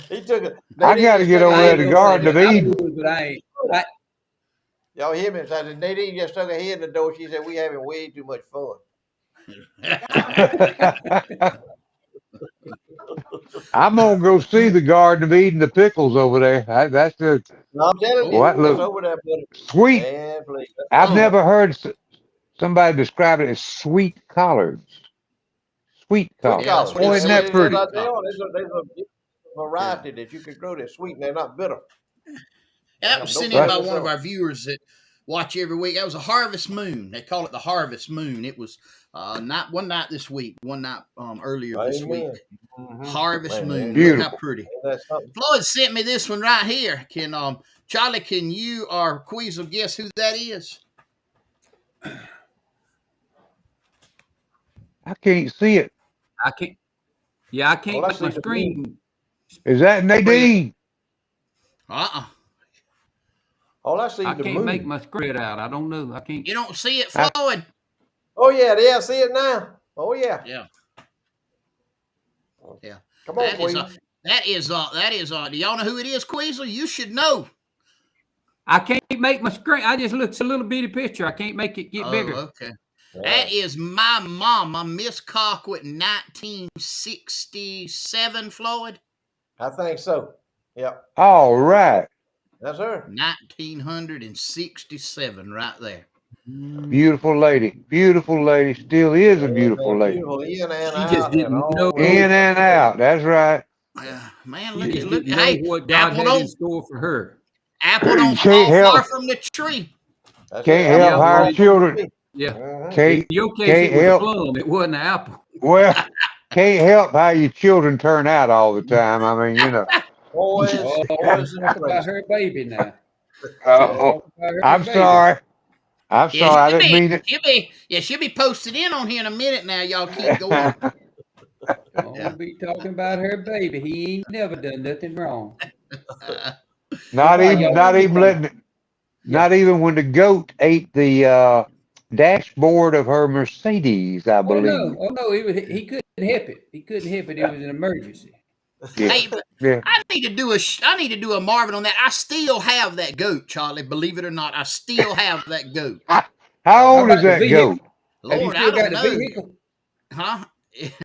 He took it. I got to get over there to Garden of Eden. Y'all hear me? Nadine just stuck her head in the door. She said, "We having way too much fun." I'm gonna go see the Garden of Eden, the pickles over there. That's the. No, I'm telling you, what look over there, buddy. Sweet. Man, I've never heard somebody describe it as sweet collards. Sweet collards. Yeah, isn't that pretty? There's a variety that you can grow that's sweet and they're not bitter. That was sent in by one of our viewers that watch every week. That was a harvest moon. They call it the harvest moon. It was not one night this week, one night earlier this week. Mm-hmm. Harvest moon. Beautiful. Look how pretty. Floyd sent me this one right here. Charlie, can you or Queasel guess who that is? I can't see it. I can't. Yeah, I can't make my screen. Is that Nadine? All I see I is the can't moon. make my screen out. I don't know. I can't. You don't see it, Floyd? Oh yeah, I see it now. Oh yeah. Yeah. Come on, Queasel. That is. Do y'all know who it is, Queasel? You should know. I can't make my screen. I just looked a little bitty picture. I can't make it get bigger. Okay. That is my mama, Miss Cockwood, 1967, Floyd. I think so. Yep. All right. That's her. 1967, right there. Beautiful lady. Beautiful lady. Still is a beautiful lady. Beautiful. In and she out. Just didn't know. In and out. That's right. Man, look at hey, what God had in store for her. Apple don't fall far from the tree. Can't help how our children. Yeah. In your case, it was a plum. It wasn't an apple. Well, can't help how your children turn out all the time. I mean, you know. Boys, talk about her baby now. I'm sorry. I'm sorry. I didn't mean it. She'll be posted in on here in a minute now. Y'all keep going. Don't be talking about her baby. He ain't never done nothing wrong. Not even when the goat ate the dashboard of her Mercedes, I believe. Oh no, he couldn't help it. He couldn't help it. It was an emergency. Yeah. Hey, I need to do a Marvin on that. I still have that goat, Charlie. Believe it or not, I still have that goat. How old is that goat? Lord, I don't know. Vehicle? Huh?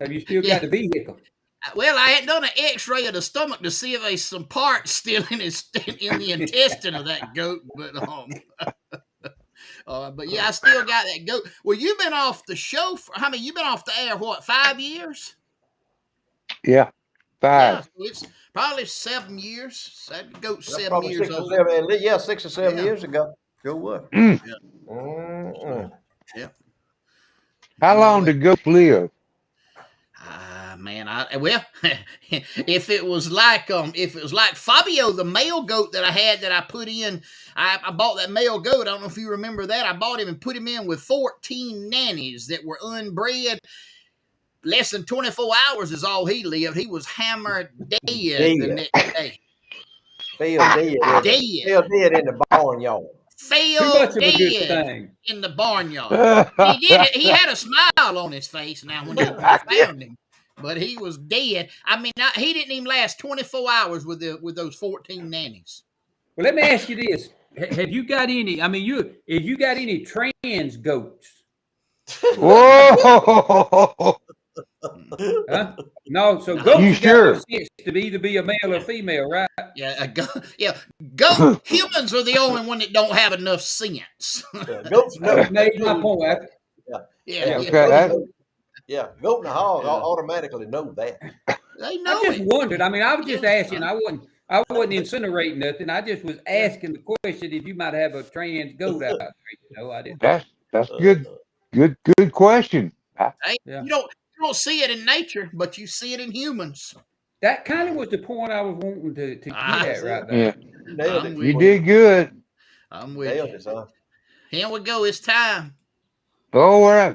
Have you still got the vehicle? Well, I had done an X-ray of the stomach to see if there's some parts still in the intestine of that goat, but yeah, I still got that goat. Well, you've been off the show you've been off the air, 5 years? Yeah, 5. Yeah, so it's probably 7 years. That goat's That's 7 years 6 old. Or 7, 6 or 7 years ago. Go what? Yeah. How long did goats live? Man, if it was like Fabio, the male goat that I had that I put in, I bought that male goat. I don't know if you remember that. I bought him and put him in with 14 nannies that were unbred. less than 24 hours is all he lived. He was hammered dead the Dead. next day. Fell dead. Dead. Fell dead in the barnyard. Too Fell much of a good dead thing. in the barnyard. He did it. He had a smile on his face now when they found him, but he was dead. I mean, he didn't even last 24 hours with those 14 nannies. Well, let me ask you this: have you got any? I mean, if you got any trans goats? Whoa! Huh? No, so No. goats You have got no sure? sense to either be a male or female, right? Yeah, goat. Humans are the only one that don't have enough sense. Goats know. You made my point. Yeah, Okay, that's Goat and a hog Yeah. automatically know that. they know I just it. wondered. I mean, I was just Yeah. asking. I wasn't incinerating nothing. I just was asking the question if you might have a trans goat out there. I didn't. that's good question. Hey, Yeah. you don't see it in nature, but you see it in humans. That kind of was the point I was wanting to get at right there. Yeah, You nailed I'm it. with you you. did good. I'm You with nailed you. it, son. Here we go. It's time. All right.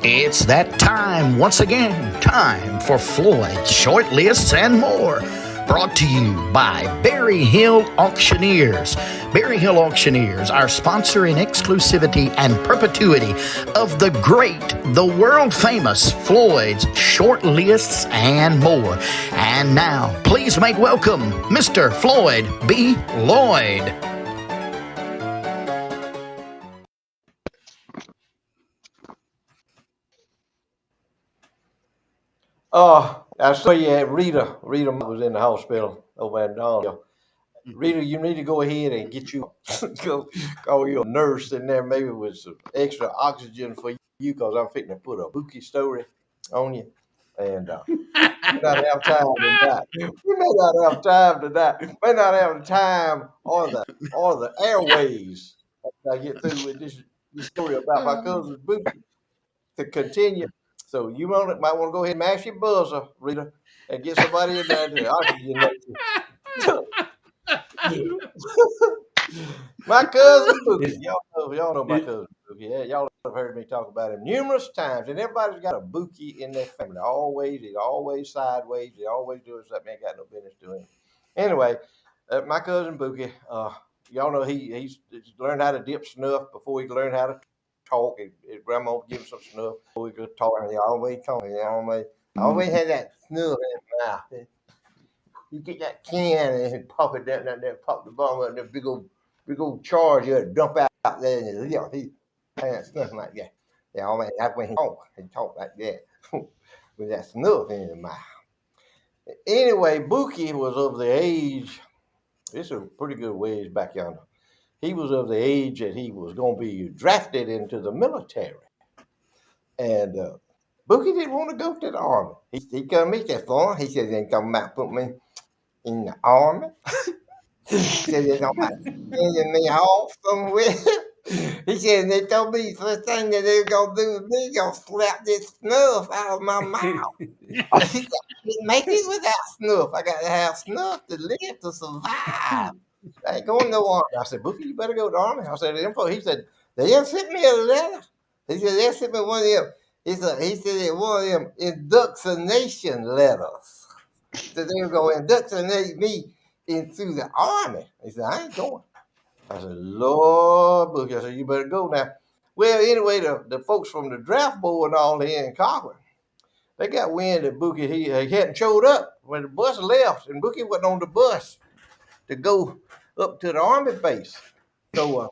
It's that time once again. Time for Floyd's Short Lists and More. Brought to you by Berry Hill Auctioneers. Berry Hill Auctioneers, our sponsor in exclusivity and perpetuity of the great, the world famous Floyd's Short Lists and More. And now, please make welcome Mr. Floyd B. Lloyd. I saw you had Rita. Rita was in the hospital over in Donald. Rita, you need to go ahead and get you go call you a nurse in there, maybe with some extra oxygen for you, because I'm fixing to put a bookie story on you, and we not have time tonight. We may not have time tonight. May not have the time or the airways after I get through with this story about my cousin's bookie to continue. So you might want to go ahead and mash your buzzer, Rita, and get somebody in there to oxygenate you. My cousin Boogie. Y'all know my cousin Boogie. Yeah, y'all have heard me talk about him numerous times. And everybody's got a Bookie in their family. He's always sideways. He always doing something ain't got no business doing. Anyway, my cousin Boogie, y'all know he's learned how to dip snuff before he learned how to talk. His grandma would give him some snuff before he could talk. He always talking. He always had that snuff in his mouth. You get that can and pop it down there, pop the bottom of that big old charge you dump out there in his ear. He had snuff like that. Yeah, I mean, that's when he talk like that with that snuff in his mouth. Anyway, Bookie was of the age. This is a pretty good ways back yonder. He was of the age that he was going to be drafted into the military, and Bookie didn't want to go to the army. He come me that far. He said, "They ain't come back put me in the army." He said, "They're sending me off somewhere." He said, "They told me the first thing that they're gonna do with me, gonna slap this snuff out of my mouth." He said, "I can't make it without snuff. I got to have snuff to live, to survive. I ain't going no army." I said, "Bookie, you better go to the army." I said, he said, "They just sent me a letter." He said, "They sent me one of them." He said, it one of them inductionation letters. So they were going to inductionate me into the army. He said, "I ain't going." I said, "Lord, Bookie." I said, "You better go now." Well, anyway, the folks from the draft board and all here in Cochran, they got wind that Bookie, he hadn't showed up when the bus left, and Bookie wasn't on the bus to go up to the army base. So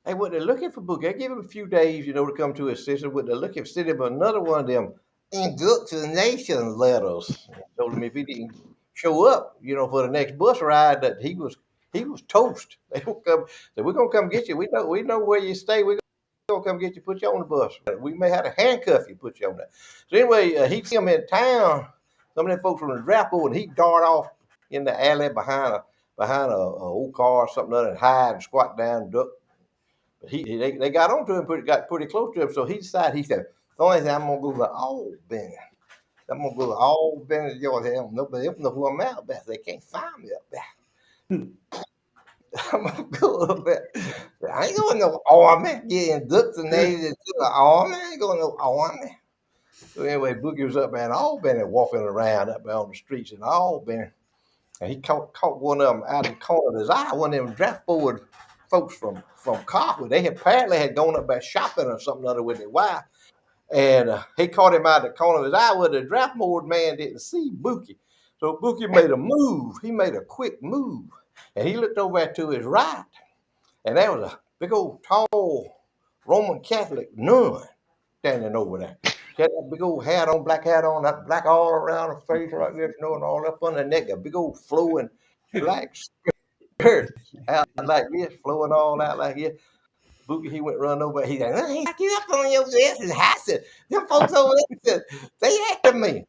they were looking for Bookie. They gave him a few days, to come to his sister. They're looking for sending him another one of them induction letters. They told him if he didn't show up, for the next bus ride, that he was toast. They will come. Said, "We're gonna come get you. We know where you stay. We're gonna come get you, put you on the bus. We may have to handcuff you, put you on that." So anyway, he see him in town. Some of them folks from the draft board, and he dart off in the alley behind a old car or something other, and hide and squat down and duck. But they got onto him, got pretty close to him. So he decided, he said, "The only thing I'm gonna go to Albany. I'm gonna go all Bennett, Georgia. Nobody else know who I'm out there. They can't find me up there. I'm gonna go up there. I ain't going no army, getting indoctrinated into the army. I ain't going no army. So anyway, Boogie was up there and Albany walking around up there on the streets in Albany. And he caught one of them out of the corner of his eye, one of them draft board folks from Coffee. They apparently had gone up there shopping or something other with their wife. And he caught him out of the corner of his eye where the draft board man didn't see Bookie. So Bookie made a move. He made a quick move. And he looked over there to his right. And there was a big old tall Roman Catholic nun standing over there. She had that big old hat on, black hat on, that black all around her face right there, and all up on the neck, a big old flowing black skirt out like this, flowing all out like this. Boogie, he went running over. He said, "Hey, back you up on your ass." And I said, "Them folks over there said they after me."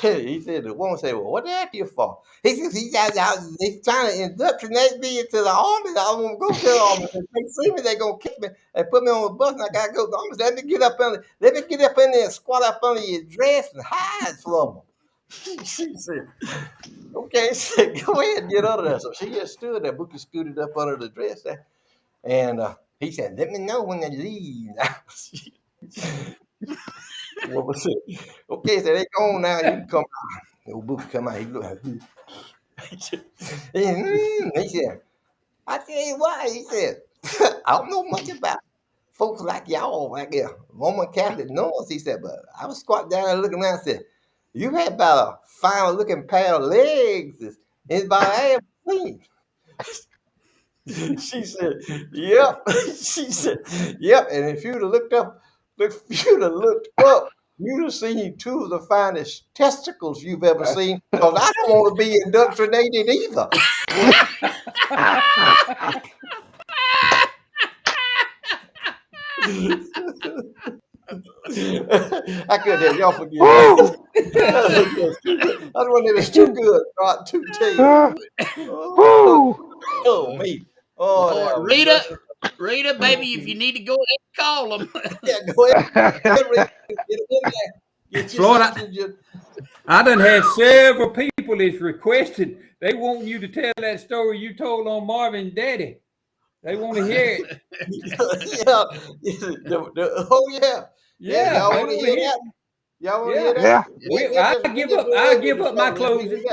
He said, the woman said, "Well, what they after you for?" He said, "He's trying to indoctrinate me into the army. I won't go to the army. If they see me, they're gonna kick me and put me on a bus, and I gotta go to the army. Let me get up in there and squat up under your dress and hide from them." She said, "Okay," she said, "Go ahead and get under there." So she just stood there. Bookie scooted up under the dress there. And he said, "Let me know when they leave." What was it? Okay, so they gone now. You can come out. Old Bookie come out. He looked at me. He said, "I tell you what," he said, "I don't know much about folks like y'all right there, Roman Catholic North." He said, "But I was squatting down and looking around and said, you had about a fine looking pair of legs. It's about I ever seen." She said, "Yep." She said, "Yep." And if you'd have looked up, you'd have seen two of the finest testicles you've ever seen. Because I don't want to be indoctrinated either. I couldn't have y'all forgive me. That one was too good. Not too tell. Oh, me. Oh, Rita, baby, if you need to go ahead and call them. Yeah, go ahead. Get in there. Get your Floyd, sausage. I done had several people that's requested. They want you to tell that story you told on Marvin's daddy. They want to hear it. Oh yeah. Yeah, Y'all they want to wanna hear hear that? Y'all want to Yeah. hear that? Yeah. I give up my closing.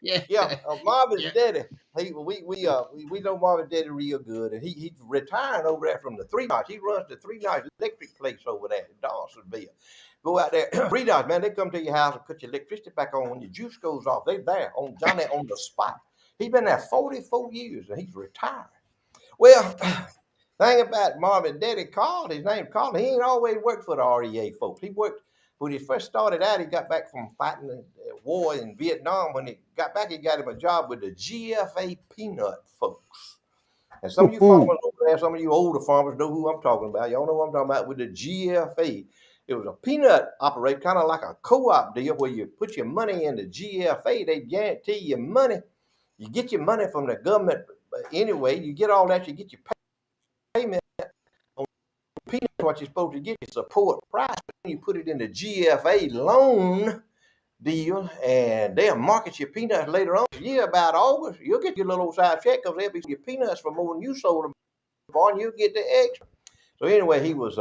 Yeah, Marvin's Yeah. daddy. We know Marvin's daddy real good, and he's retiring over there from the 3 Knots. He runs the 3 Knots electric place over there in Dawsonville. Go out there, 3 Knots, man. They come to your house and put your electricity back on when your juice goes off. They there on Johnny on the spot. He's been there 44 years, and he's retired. Well, thing about Marvin Daddy Carl, his name Carl, he ain't always worked for the REA folks. He worked when he first started out. He got back from fighting the war in Vietnam. When he got back, he got him a job with the GFA peanut folks. And some of you farmers over there, some of you older farmers know who I'm talking about. Y'all know what I'm talking about with the GFA. It was a peanut operation, kind of like a co-op deal where you put your money in the GFA. They guarantee you money. You get your money from the government anyway. You get all that. You get your payment on peanuts. What you're supposed to get is support price. You put it in the GFA loan deal, and they'll market your peanuts later on. Yeah, about August, you'll get your little old side check because they'll be your peanuts for more than you sold them for, and you'll get the extra. So anyway, he was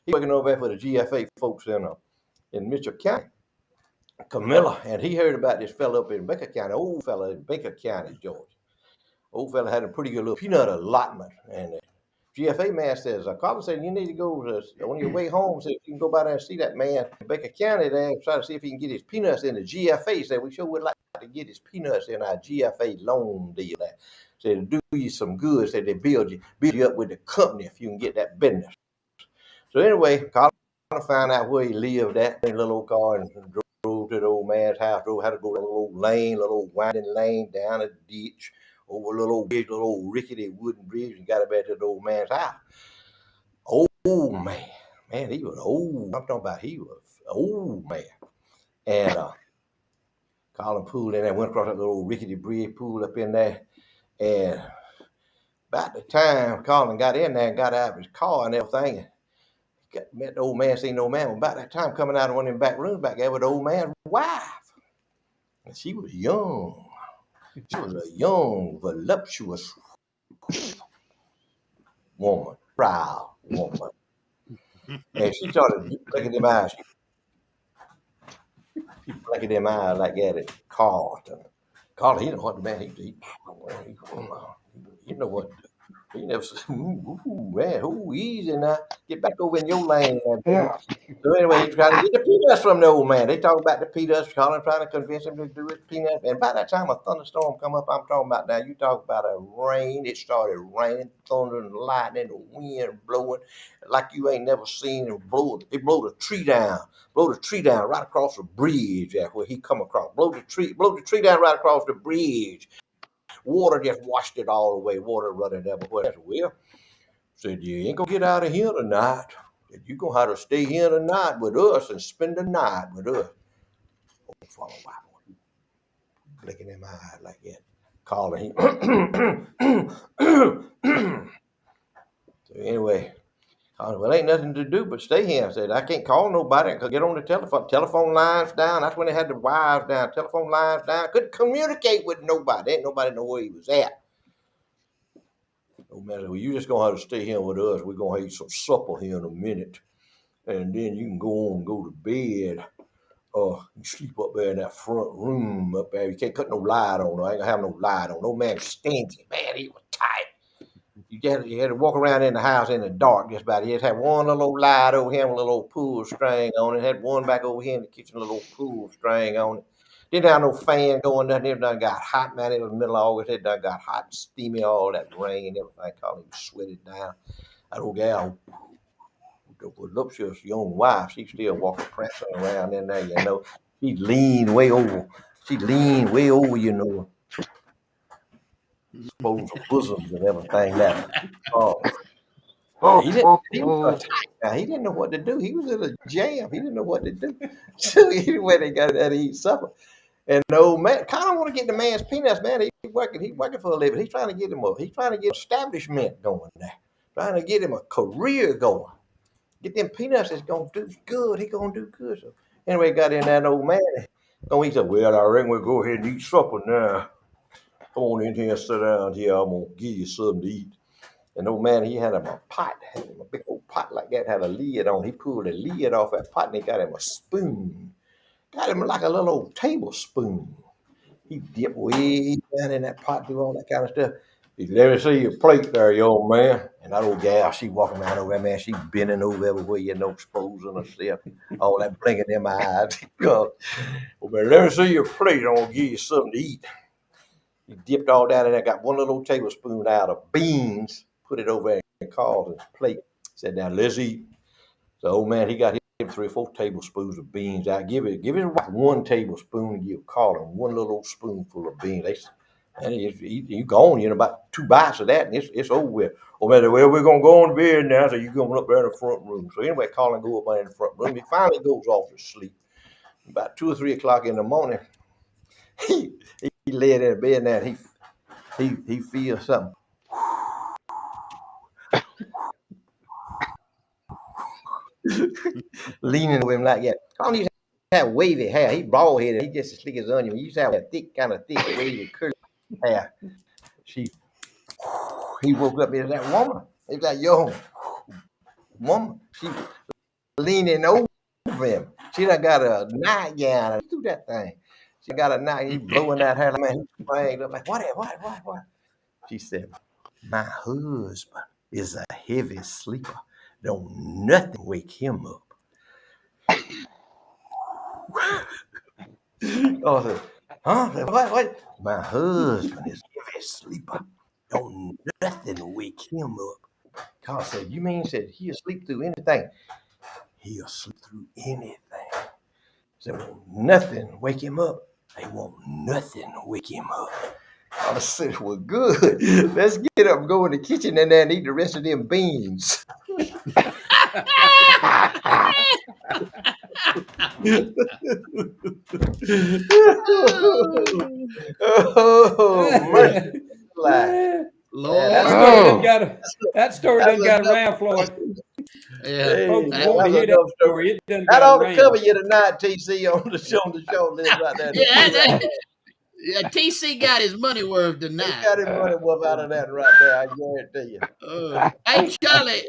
working over there for the GFA folks in Mitchell County, Camilla, and he heard about this fella up in Baker County, old fella in Baker County, Georgia. Old fella had a pretty good little peanut allotment, and GFA man says, Carter said, you need to go on your way home. Said, you can go by there and see that man in Baker County there and try to see if he can get his peanuts in the GFA. He said, we sure would like to get his peanuts in our GFA loan deal there. Said, do you some good. Said, they build you up with the company if you can get that business. So anyway, Carter found out where he lived at in a little old car and drove to the old man's house, had to go to a little old winding lane down a ditch, over a little old rickety wooden bridge, and got back to the old man's house. Old man, he was old. I'm talking about he was old man. And Colin pulled in there, went across that little rickety bridge, pulled up in there, and about the time Colin got in there and got out of his car and everything, met the old man, seen the old man. About that time, coming out of one of them back rooms back there with the old man's wife. And she was young. She was a young, voluptuous woman, proud woman. And she started blinking them eyes. She blinking them eyes like that at Carlton. Carlton, he know what the man, you know what. He never said, ooh, man, easy now. Get back over in your lane. Yeah. So anyway, he tried to get the peanuts from the old man. They talk about the peanuts, Colin trying to convince him to do his peanuts. And by that time a thunderstorm come up, I'm talking about now, you talk about a rain. It started raining, thunder and lightning, the wind blowing like you ain't never seen it blow. It blew the tree down right across the bridge there where he come across. Blow the tree down right across the bridge. Water just washed it all away. Water running everywhere. Well, said, you ain't gonna get out of here tonight. Said, you gonna have to stay here tonight with us and spend the night with us. Oh, follow Bible. Blinking them eyes like that. Calling him. So anyway, well, ain't nothing to do but stay here. I said, I can't call nobody. I could get on the telephone. Telephone lines down. That's when they had the wires down. Telephone lines down. Couldn't communicate with nobody. Ain't nobody know where he was at. No matter, well, you just gonna have to stay here with us. We're gonna eat some supper here in a minute, and then you can go to bed. You sleep up there in that front room up there. You can't cut no light on. I ain't gonna have no light on. No man stingy. Man, he was tight. You had to walk around in the house in the dark just about. He just had one little old light over here, with a little old pool string on it. Had one back over here in the kitchen, a little old pool string on it. Didn't have no fan going, nothing. It done got hot, man. It was the middle of August. It done got hot and steamy, all that rain, everything. Called him sweated down. That old gal, the voluptuous young wife, she still walking, prancing around in there, you know. She leaned way over. You know. Exposed her bosoms and everything now. He didn't know what to do. He was in a jam. He didn't know what to do. So anyway, they got to eat supper. And the old man kind of want to get the man's peanuts, man. He's working for a living. He's trying to get establishment going there. Trying to get him a career going. Get them peanuts that's gonna do good. He gonna do good. So anyway, got in that old man. He said, well, I reckon we'll go ahead and eat supper now. Come on in here, sit down here. I'm gonna give you something to eat. And old man, he had him a pot, had him a big old pot like that, had a lid on. He pulled the lid off that pot and he got him a spoon. Got him like a little old tablespoon. He dipped way down in that pot, do all that kind of stuff. He said, let me see your plate there, young man. And that old gal, she walking around over there, man. She bending over everywhere, you know, exposing herself. All that blinking them eyes. Well, man, let me see your plate. I'm going to give you something to eat. He dipped all down in there, got one little tablespoon out of beans, put it over there in Carlton's plate. Said, now let's eat. So old man, he got him 3 or 4 tablespoons of beans out. Give it 1 tablespoon and give Carlton 1 little spoonful of beans. And you gone, about 2 bites of that, and it's over with. Oh man, well, we're gonna go on to bed now, so you going up there in the front room. So anyway, Carlton go up there in the front room. He finally goes off to sleep. About 2 or 3 o'clock in the morning, he lay in bed now. He feels something. Leaning over him like that. Carlton used to have wavy hair. He bald headed. He just as slick as onion. He used to have that thick, wavy, curly hair. He woke up. It was that woman. It was that young woman. She leaning over him. She done got a nightgown. Do that thing. She got a night. He blowing that hair. Like, man, he sprang up like, what? She said, my husband is a heavy sleeper. Don't nothing wake him up. I said, huh? What? My husband is a heavy sleeper. Don't nothing wake him up. Carl said, you mean said he'll sleep through anything? He'll sleep through anything. Said, well, nothing wake him up. They won't nothing wake him up. I said, well, good. Let's get up and go in the kitchen and then eat the rest of them beans. Oh, mercy. Lord, that story done got around, Floyd. Yeah. Hey, Folks that want to was a hear that dumb story. story. It done That got ought to rain. cover you tonight, TC, on the short list right there. Yeah, yeah, TC got his money worth He tonight. got his money worth out of that right there, I guarantee you. Hey, Charlie,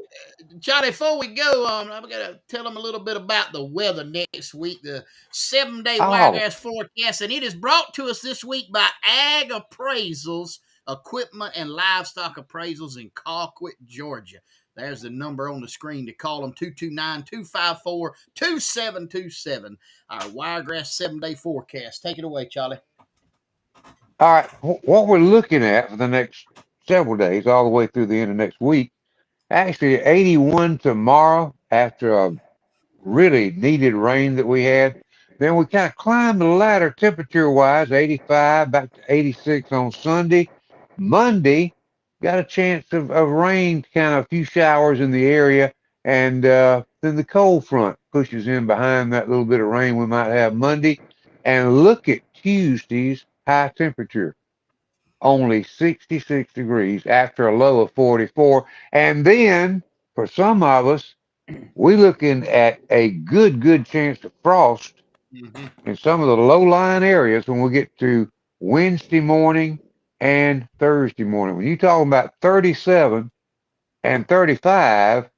before we go on, I'm going to tell them a little bit about the weather next week, the 7-day Oh, wiregrass forecast, and it is brought to us this week by Ag Appraisals, Equipment and Livestock Appraisals in Colquitt, Georgia. There's the number on the screen to call them, 229-254-2727. Our wiregrass 7-day forecast. Take it away, Charlie. all right. What we're looking at for the next several days, all the way through the end of next week, actually 81 tomorrow after a really needed rain that we had. Then we kind of climbed the ladder temperature wise, 85 back to 86 on Sunday. Monday, got a chance of rain, kind of a few showers in the area. And then the cold front pushes in behind that little bit of rain we might have Monday. And look at Tuesday's high temperature, only 66 degrees after a low of 44. And then for some of us, we're looking at a good chance of frost Mm-hmm. in some of the low-lying areas when we get to Wednesday morning and Thursday morning. When you're talking about 37 and 35,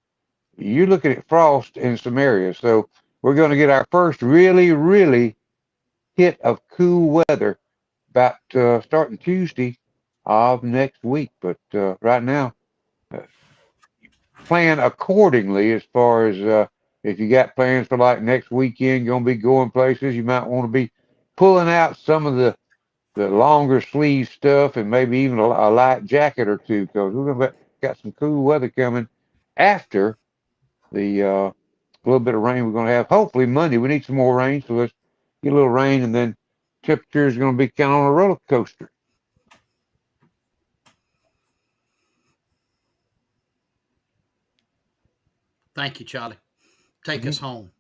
you're looking at frost in some areas. So we're going to get our first really hit of cool weather about starting Tuesday of next week. But right now, uh, plan accordingly as far as if you got plans for like next weekend, going to be going places, you might want to be pulling out some of the longer sleeve stuff and maybe even a light jacket or two because we're going to got some cool weather coming after the little bit of rain we're going to have. Hopefully Monday we need some more rain, so let's get a little rain and then temperature is going to be kind of on a roller coaster. Thank you, Charlie. Take us Mhm. home.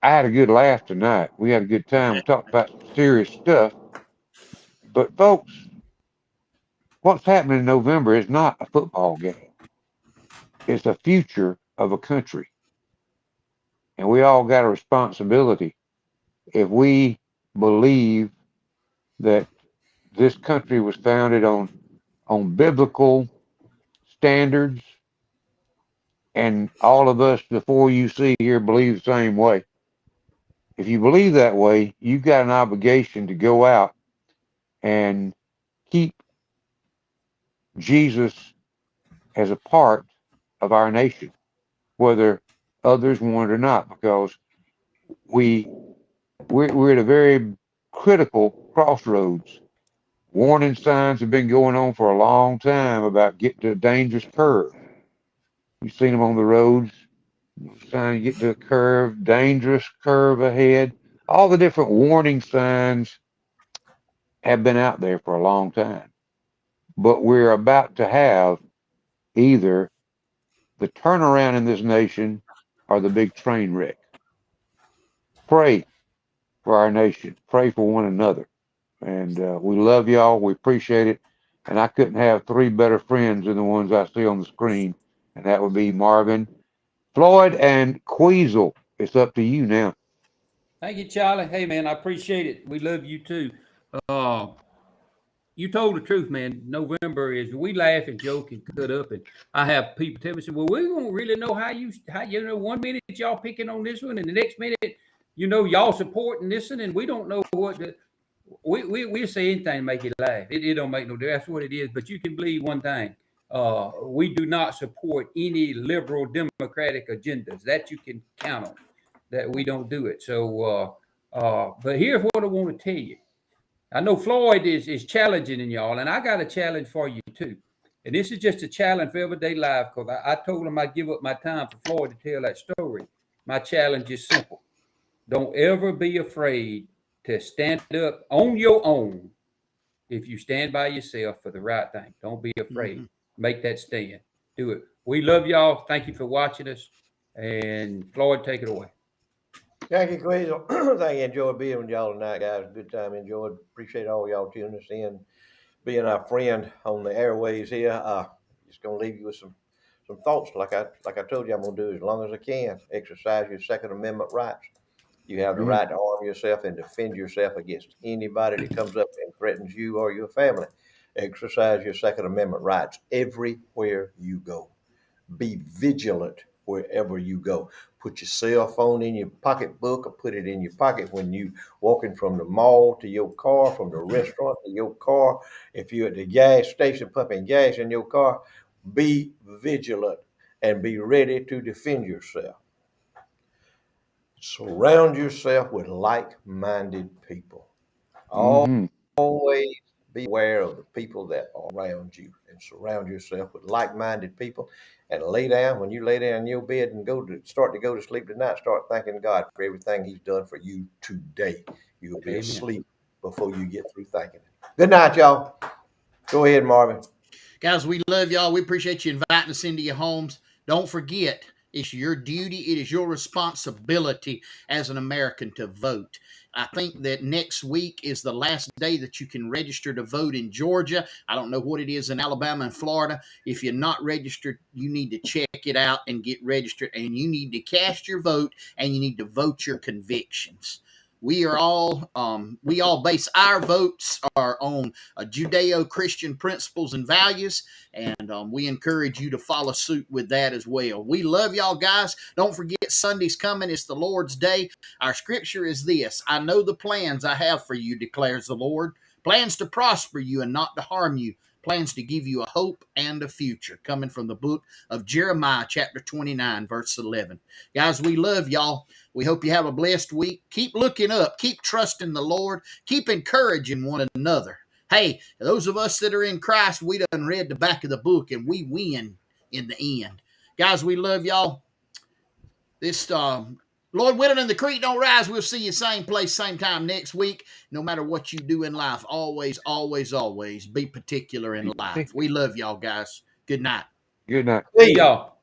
I had a good laugh tonight. We had a good time. We talked about some serious stuff. But folks, what's happening in November is not a football game. It's the future of a country. And we all got a responsibility. If we believe that this country was founded on biblical standards, and all of us before you see here believe the same way. If you believe that way, you've got an obligation to go out and keep Jesus as a part of our nation, whether others want it or not, because we we're at a very critical crossroads. Warning signs have been going on for a long time about getting to a dangerous curve. You've seen them on the roads, sign get to a curve, dangerous curve ahead. All the different warning signs have been out there for a long time. But we're about to have either the turnaround in this nation or the big train wreck. Pray for our nation. Pray for one another. And we love y'all. We appreciate it. And I couldn't have three better friends than the ones I see on the screen. And that would be Marvin, Floyd, and Queasel. It's up to you now. Thank you, Charlie. Hey, man, I appreciate it. We love you too. Uh, you told the truth, man. November is we laugh and joke and cut up, and I have people tell me, say, "Well, we don't really know how you know. One minute y'all picking on this one, and the next minute, y'all supporting this one, and we don't know what the." We say anything to make you laugh. It don't make no difference. That's what it is. But you can believe one thing. We do not support any liberal democratic agendas. That you can count on. That we don't do it. So, but here's what I want to tell you. I know Floyd is challenging in y'all, and I got a challenge for you too. And this is just a challenge for everyday life because I told him I'd give up my time for Floyd to tell that story. My challenge is simple. Don't ever be afraid to stand up on your own if you stand by yourself for the right thing. Don't be afraid. Mhm. Make that stand. Do it. We love y'all. Thank you for watching us. And Floyd, take it away. Thank you, Queasel. Thank you. Enjoyed being with y'all tonight, guys. Good time. Enjoyed. Appreciate all y'all tuning us in, being our friend on the airways here. Just gonna leave you with some some thoughts like I told you I'm gonna do as long as I can. Exercise your Second Amendment rights. You have the Mm. right to arm yourself and defend yourself against anybody that comes up and threatens you or your family. Exercise your Second Amendment rights everywhere you go. Be vigilant wherever you go. Put your cell phone in your pocketbook or put it in your pocket when you walking from the mall to your car, from the restaurant to your car. If you're at the gas station pumping gas in your car, be vigilant and be ready to defend yourself. Surround yourself with like-minded people. Hmm. Always be aware of the people that are around you and surround yourself with like-minded people and lay down. When you lay down in your bed and start to go to sleep tonight, start thanking God for everything he's done for you today. You'll be Amen. asleep before you get through thanking him. Good night, y'all. Go ahead, Marvin. Guys, we love y'all. We appreciate you inviting us into your homes. Don't forget, it's your duty, it is your responsibility as an American to vote. I think that next week is the last day that you can register to vote in Georgia. I don't know what it is in Alabama and Florida. If you're not registered, you need to check it out and get registered. And you need to cast your vote and you need to vote your convictions. We all base our votes are on Judeo-Christian principles and values, and we encourage you to follow suit with that as well. We love y'all, guys. Don't forget Sunday's coming. It's the Lord's Day. Our scripture is this: I know the plans I have for you, declares the Lord. Plans to prosper you and not to harm you. Plans to give you a hope and a future. Coming from the book of Jeremiah, chapter 29, verse 11. Guys, we love y'all. We hope you have a blessed week. Keep looking up. Keep trusting the Lord. Keep encouraging one another. Hey, those of us that are in Christ, we done read the back of the book and we win in the end. Guys, we love y'all. This Lord willing and the creek don't rise. We'll see you same place, same time next week. No matter what you do in life, always, always, always be particular in life. We love y'all, guys. Good night. Good night. See ya. Y'all.